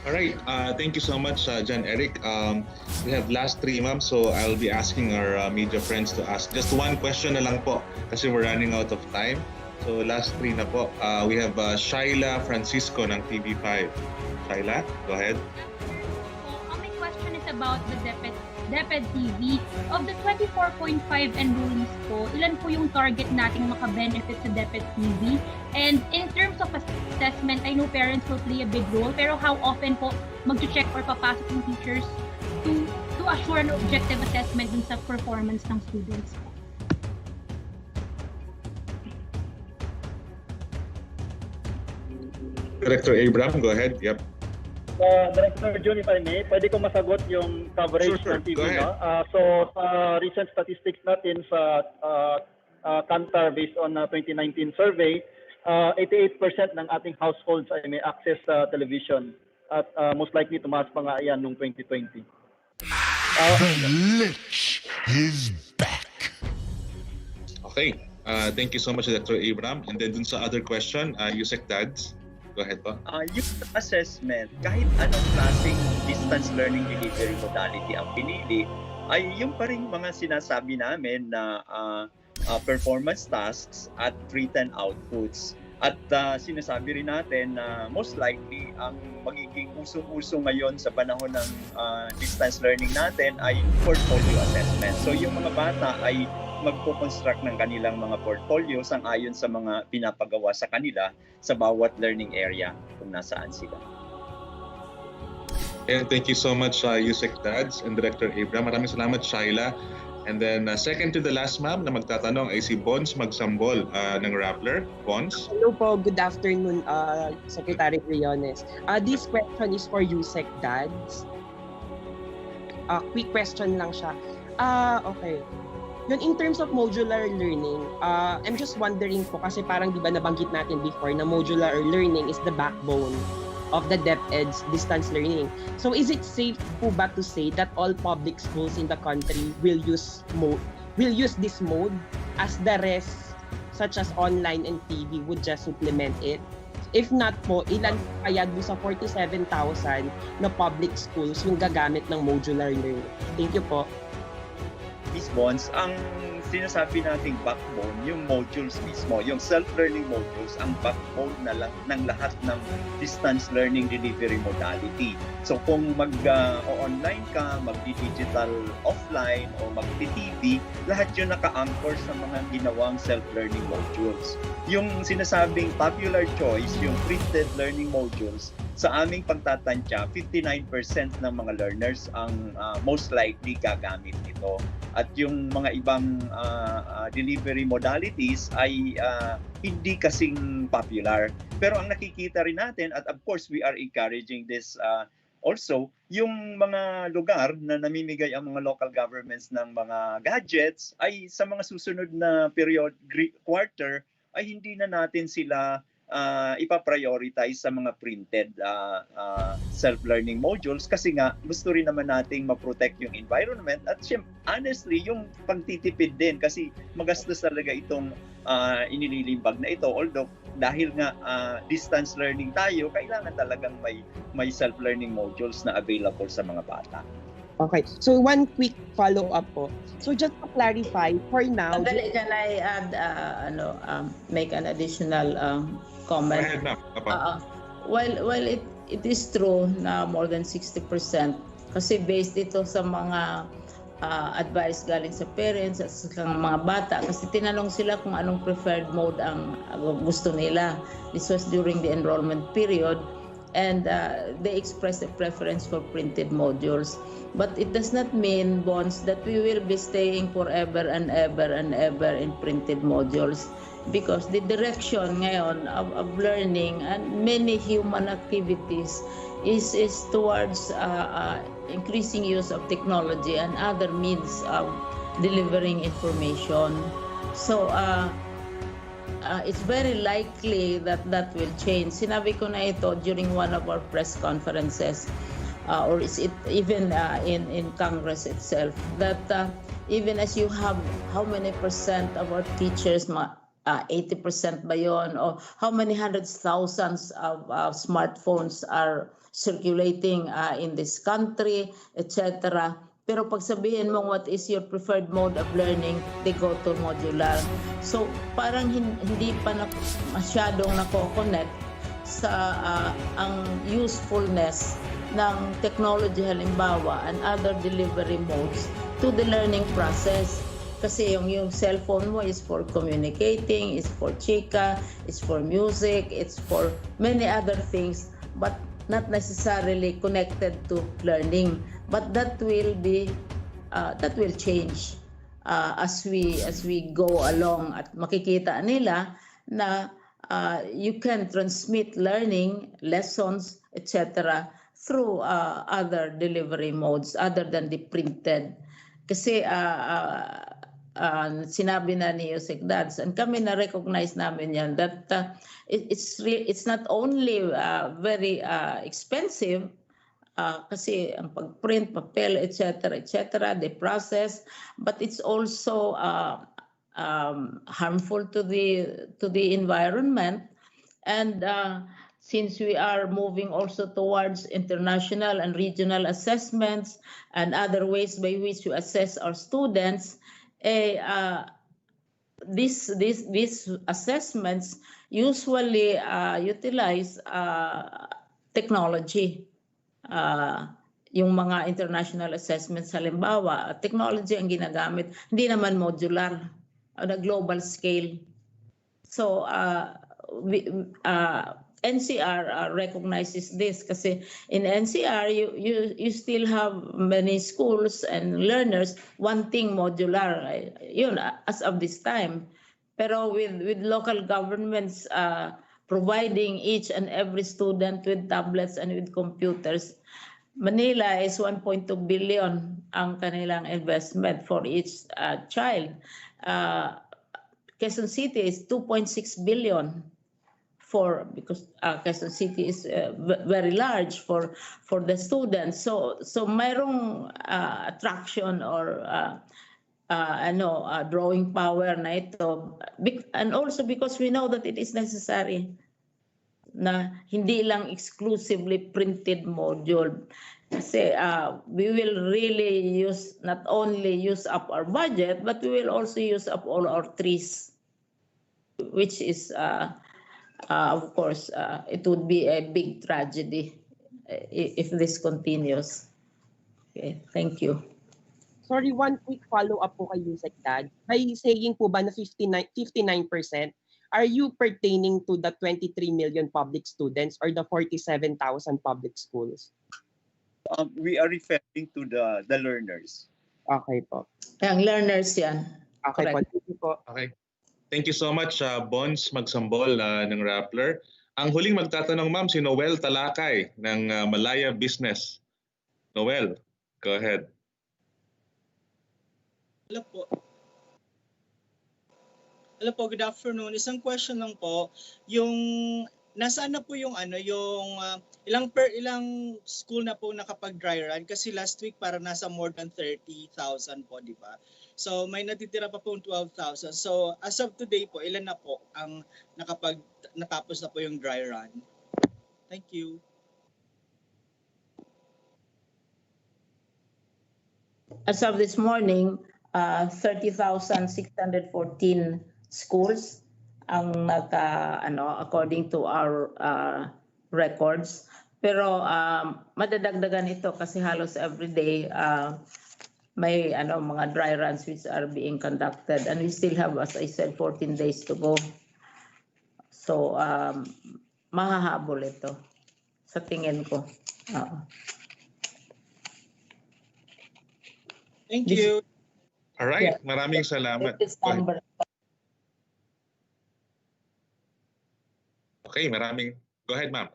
B: All right. Thank you so much, John Eric. We have last 3, ma'am. So I'll be asking our media friends to ask just one question na lang po kasi we're running out of time. So last 3 na po. We have Shaila Francisco ng TV5. Shaila, go ahead.
S: My question is about the Deped TV. Of the 24.5 enrollees po, ilan po yung target nating makabenefit sa Deped TV? And in terms of assessment, I know parents will play a big role, pero how often po mag-check or papasok yung teachers to assure an objective assessment dun sa performance ng students po?
B: Director Abraham, go ahead. Yep.
C: Director June, if I may, pwede ko masagot yung coverage ng TV. No? So, sa recent statistics natin sa Kantar based on 2019 survey, 88% ng ating households ay may access sa television. At most likely, tumaas pa nga yan noong 2020.
M: The Lich is back.
B: Okay. Thank you so much, Director Abraham. And then dun sa other question, Yusek Dads. Go ahead po.
G: Yung assessment, kahit anong klaseng distance learning delivery modality ang pinili, ay yung pa rin mga sinasabi namin na performance tasks at written outputs. At sinasabi rin natin na most likely ang magiging usong-uso ngayon sa panahon ng distance learning natin ay portfolio assessment. So yung mga bata ay magpo-construct ng kanilang mga portfolio sang-ayon sa mga pinapagawa sa kanila sa bawat learning area kung nasaan sila.
B: And thank you so much, Yusek Dads and Director Abraham. Maraming salamat, Shaila. And then second to the last, ma'am, na magtatanong ay si Bons Magsambol ng Rappler. Bons?
T: Hello po, good afternoon, Secretary Briones. This question is for Yusek Dads. Quick question lang siya. Okay. Yun, in terms of modular learning, I'm just wondering po, kasi parang di ba nabanggit natin before na modular learning is the backbone of the Deped's distance learning. So is it safe po ba to say that all public schools in the country will use this mode, as the rest, such as online and TV, would just supplement it? If not po, ilan kaya doon sa 47,000 na public schools yung gagamit ng modular learning? Thank you po.
G: Miss Bons, ang sinasabi nating backbone, yung modules mismo, yung self-learning modules, ang backbone na lang ng lahat ng distance learning delivery modality. So kung mag-online ka, mag-digital offline, o mag-TV, lahat yun naka-anchor sa mga ginawang self-learning modules. Yung sinasabing popular choice, yung printed learning modules, sa aming pagtatansya, 59% ng mga learners ang most likely gagamit nito. At yung mga ibang delivery modalities ay hindi kasing popular. Pero ang nakikita rin natin, at of course we are encouraging this also, yung mga lugar na namimigay ang mga local governments ng mga gadgets ay sa mga susunod na quarter ay hindi na natin sila ipa-prioritize sa mga printed self-learning modules kasi nga gusto rin naman nating ma-protect yung environment at honestly yung pagtitipid din kasi magastos talaga itong inililimbag na ito, although dahil nga distance learning tayo, kailangan talagang may self-learning modules na available sa mga bata.
T: Okay. So one quick follow-up po. So just to clarify, for now...
D: Can I add, make an additional comment?
B: Go ahead, ma'am.
D: Well, it is true na more than 60% kasi based ito sa mga advice galing sa parents at sa mga bata kasi tinanong sila kung anong preferred mode ang gusto nila. This was during the enrollment period. And they express a preference for printed modules. But it does not mean, Bons, that we will be staying forever and ever and ever in printed modules because the direction ngayon of learning and many human activities is towards increasing use of technology and other means of delivering information. So, it's very likely that will change. Sinabi ko na ito during one of our press conferences, or is it even in Congress itself, that even as you have how many percent of our teachers, 80% ba yun, or how many hundreds thousands of smartphones are circulating in this country, etc. Pero pag sabihin mong what is your preferred mode of learning, they go to modular. So parang hindi pa masyadong nako-connect sa ang usefulness ng technology halimbawa and other delivery modes to the learning process. Kasi yung cellphone mo is for communicating, is for chika, is for music, it's for many other things, but not necessarily connected to learning. But that will change as we go along at makikita nila na you can transmit learning, lessons, etc. through other delivery modes other than the printed. Kasi sinabi na ni Yusek Dads, and kami na-recognize namin yan, that it's not only very expensive, kasi ang pag-print, papel, etc., the process, but it's also harmful to the environment. And since we are moving also towards international and regional assessments and other ways by which we assess our students, these assessments usually utilize technology. Yung mga international assessments halimbawa, technology ang ginagamit, hindi naman modular on a global scale. So NCR recognizes this kasi in NCR you still have many schools and learners wanting modular yun as of this time. Pero with local governments providing each and every student with tablets and with computers, Manila is 1.2 billion ang kanilang investment for each child. Quezon City is 2.6 billion because Quezon City is very large for the students. So mayroong attraction or drawing power na ito, and also because we know that it is necessary na hindi lang exclusively printed module. Kasi we will really not only use up our budget, but we will also use up all our trees, which is, of course, it would be a big tragedy if this continues. Okay, thank you.
T: Sorry, one quick follow-up po kay Yusek Dad. By saying po ba na 59%, are you pertaining to the 23 million public students or the 47,000 public schools?
G: We are referring to the learners.
T: Okay po.
D: Ang learners yan.
T: Okay po.
D: Correct.
T: Thank you po.
B: Okay. Thank you so much, Bons Magsambol ng Rappler. Ang huling magtatanong, ma'am, si Noel Talakay ng Malaya Business. Noel, go ahead.
U: Hello po. Hello po, good afternoon. Isang question lang po, yung nasaan na po yung ilang school na po nakapag-dry run kasi last week para nasa more than 30,000 po, di ba? So may natitira pa po 12,000. So as of today po, ilan na po ang natapos na po yung dry run? Thank you.
D: As of this morning, 30,614 schools ang according to our records. Pero madadagdagan ito kasi halos every day may mga dry runs which are being conducted, and we still have, as I said, 14 days to go. So mahahabol ito sa tingin ko.
U: Thank you.
B: All right, maraming salamat. Okay, go ahead, ma'am.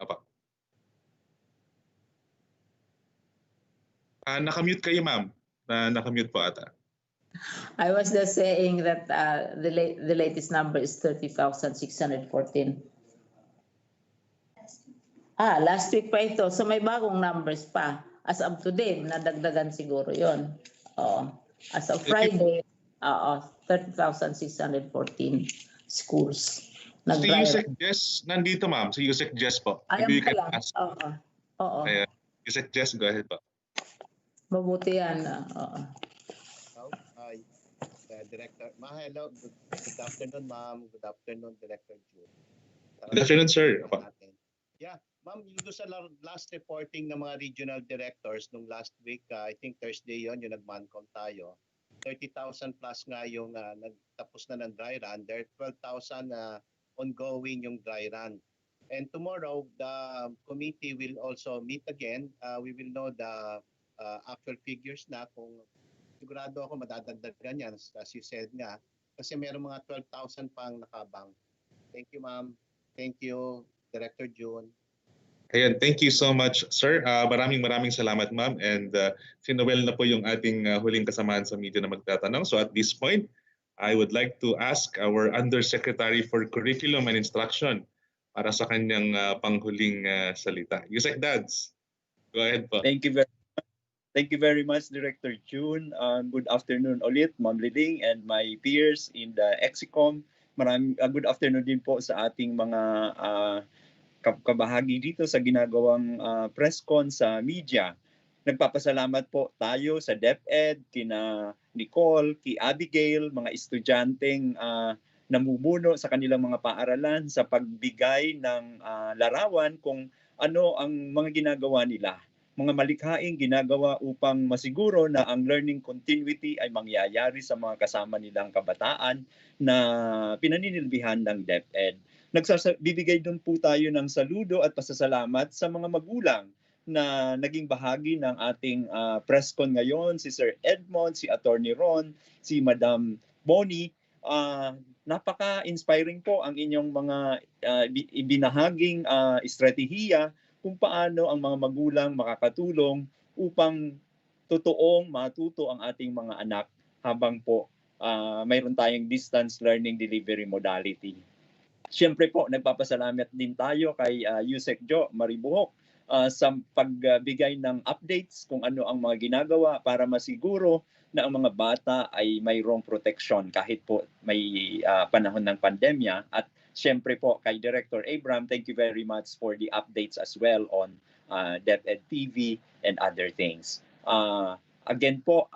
B: Nakamute kayo, ma'am. Nakamute po ata.
D: I was just saying that the latest number is 30,614. Last week pa ito. So may bagong numbers pa. As of today, nadagdagan siguro yon. As of Friday, 30,614 schools.
B: Si Yusek Jess, nandito ma'am. Si Yusek Jess po.
D: Ayan pala. Oo.
B: Yusek Jess, go ahead po.
D: Mabuti yan.
N: Hi, Director. Hello. Good afternoon, ma'am. Good afternoon, Director June.
B: Good afternoon, sir.
N: Yeah, ma'am, yung sa last reporting ng mga regional directors nung last week, I think Thursday yon yung nag-mancom tayo. 30,000 plus nga yung nagtapos na ng dry run. There are 12,000 ongoing yung dry run. And tomorrow, the committee will also meet again. We will know the actual figures na kung sigurado ako madadagdagan yan, as you said nga. Kasi meron mga 12,000 pang nakabang. Thank you, ma'am. Thank you, Director June.
B: Ayan, thank you so much, sir. Maraming salamat, ma'am. And si Noel na po yung ating huling kasamahan sa media na magtatanong. So at this point, I would like to ask our Undersecretary for Curriculum and Instruction para sa kanyang panghuling salita. Yusek Dads, go ahead po.
G: Thank you very much, Director June. Good afternoon ulit, Ma'am Liling and my peers in the EXICOM. Good afternoon din po sa ating mga kabahagi dito sa ginagawang press con sa media. Nagpapasalamat po tayo sa Deped, kina Nicole, ki Abigail, mga estudyanteng namumuno sa kanilang mga paaralan sa pagbigay ng larawan kung ano ang mga ginagawa nila. Mga malikhaing ginagawa upang masiguro na ang learning continuity ay mangyayari sa mga kasama nilang kabataan na pinaninilbihan ng Deped. Bibigay din po tayo ng saludo at pasasalamat sa mga magulang na naging bahagi ng ating press con ngayon, si Sir Edmond, si Attorney Ron, si Madam Bonnie. Napaka-inspiring po ang inyong mga ibinahaging estratehiya kung paano ang mga magulang makakatulong upang totoong matuto ang ating mga anak habang po mayroon tayong distance learning delivery modality. Siyempre po, nagpapasalamat din tayo kay Yusek Jo Maribuhok sa pagbigay ng updates kung ano ang mga ginagawa para masiguro na ang mga bata ay mayroong protection kahit po may panahon ng pandemya. At siyempre po kay Director Abram, thank you very much for the updates as well on Deped TV, and other things. Again po,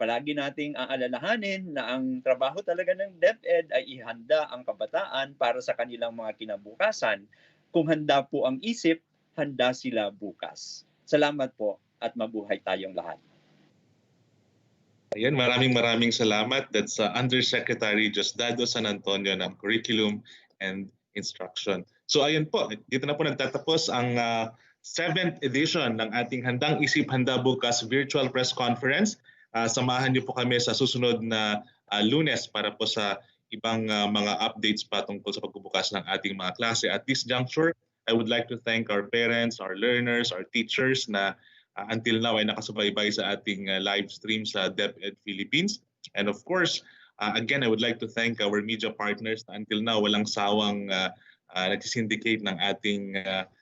G: palagi nating aalalahanin na ang trabaho talaga ng Deped ay ihanda ang kabataan para sa kanilang mga kinabukasan. Kung handa po ang isip, handa sila bukas. Salamat po at mabuhay tayong lahat.
B: Ayan, maraming salamat. That's Undersecretary Diosdado San Antonio ng Curriculum and Instruction. So ayun po, dito na po nagtatapos ang 7th edition ng ating Handang Isip, Handa Bukas Virtual Press Conference. Samahan niyo po kami sa susunod na Lunes para po sa ibang mga updates pa tungkol sa pagbubukas ng ating mga klase. At this juncture, I would like to thank our parents, our learners, our teachers na until now ay nakasubaybay sa ating live stream sa Deped Philippines. And of course, again, I would like to thank our media partners na until now walang sawang nag-syndicate ng ating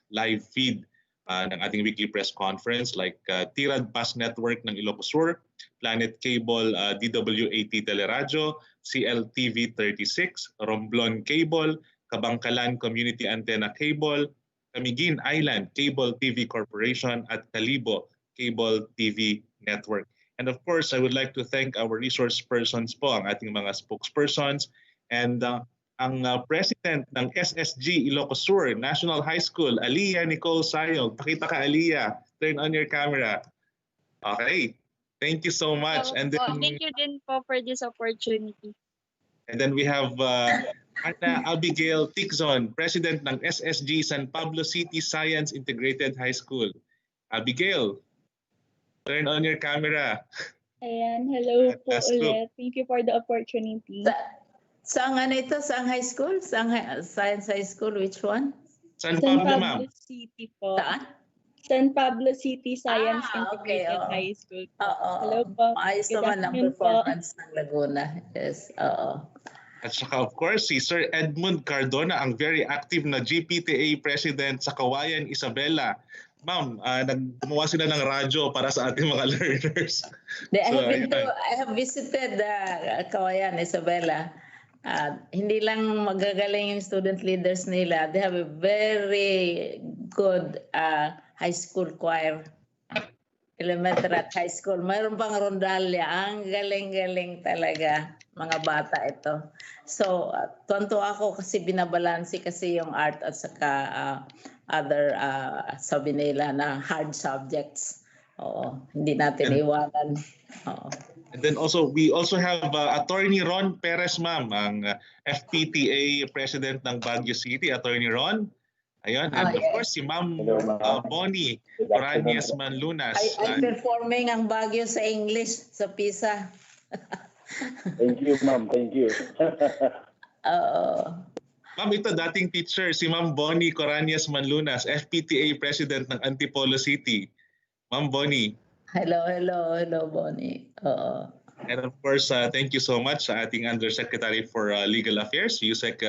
B: live feed ng ating weekly press conference like Tirad Bus Network ng Ilocos Sur, Planet Cable DW80 Teleradyo, CLTV 36, Romblon Cable, Kabangkalan Community Antenna Cable, Camiguin Island Cable TV Corporation at Calibo Cable TV Network. And of course, I would like to thank our resource persons po, ang ating mga spokespersons, and ang president ng SSG Ilocos Sur National High School, Aliyah Nicole Sayong. Pakita ka, Aliyah. Turn on your camera. Okay. Thank you so much. And then,
Q: thank you din po for this opportunity.
B: And then we have Ana Abigail Ticson, president ng SSG San Pablo City Science Integrated High School. Abigail, turn on your camera.
F: Ayan, hello po ulit. Thank you for the opportunity.
D: Saan ano ito? Saan high school? Science High School? Which one?
B: San Pablo
F: City po.
D: Saan?
F: San Pablo City Science Integrated High School po. Hello po.
D: Maayos naman ang performance ng Laguna. Yes,
B: At saka of course, si Sir Edmund Cardona, ang very active na GPTA President sa Kawayan, Isabela. Ma'am, gumawa sila ng radyo para sa ating mga learners.
D: I have visited Kawayan, Isabela. Hindi lang magagaling yung student leaders nila. They have a very good high school choir. Elementary at high school. Mayroon pang rondalya. Ang galing-galing talaga mga bata ito. So, tonto ako kasi binabalansi kasi yung art at saka other sabi nila na hard subjects. Oo, hindi natin iwanan. Oo.
B: And then also, we also have Attorney Ron Perez, ma'am, ang FPTA President ng Baguio City. Attorney Ron. Ayun. And of course, si Ma'am Bonnie Coranias Manlunas.
D: I'm performing ang Baguio sa English sa PISA.
V: Thank you, ma'am. Thank you.
B: Ma'am, ito dating teacher, si Ma'am Bonnie Coranias Manlunas, FPTA President ng Antipolo City. Ma'am Bonnie.
D: Hello, Bonnie.
B: And of course, thank you so much sa ating Undersecretary for Legal Affairs, Yusek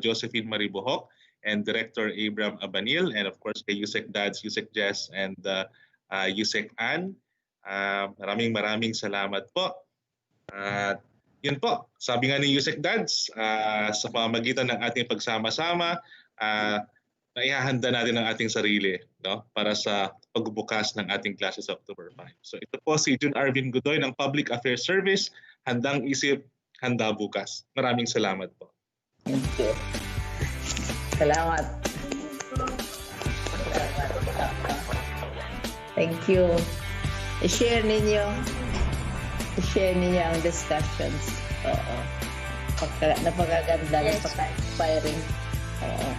B: Josephine Maribohok, and Director Abram Abanil, and of course kay Yusek Dads, Yusek Jess, and Yusek Ann. Maraming salamat po. Yun po, sabi nga ni Yusek Dads, sa pamamagitan ng ating pagsama-sama, naihahanda natin ang ating sarili, no, para sa pagbubukas ng ating klase sa October 5. So ito po si Jun Arvin Godoy ng Public Affairs Service, Handang Isip, Handa Bukas. Maraming salamat po.
D: Thank you. Salamat. Thank you. I-share ninyo ang discussions. Oo. Napakaganda, napaka-inspiring. Oo.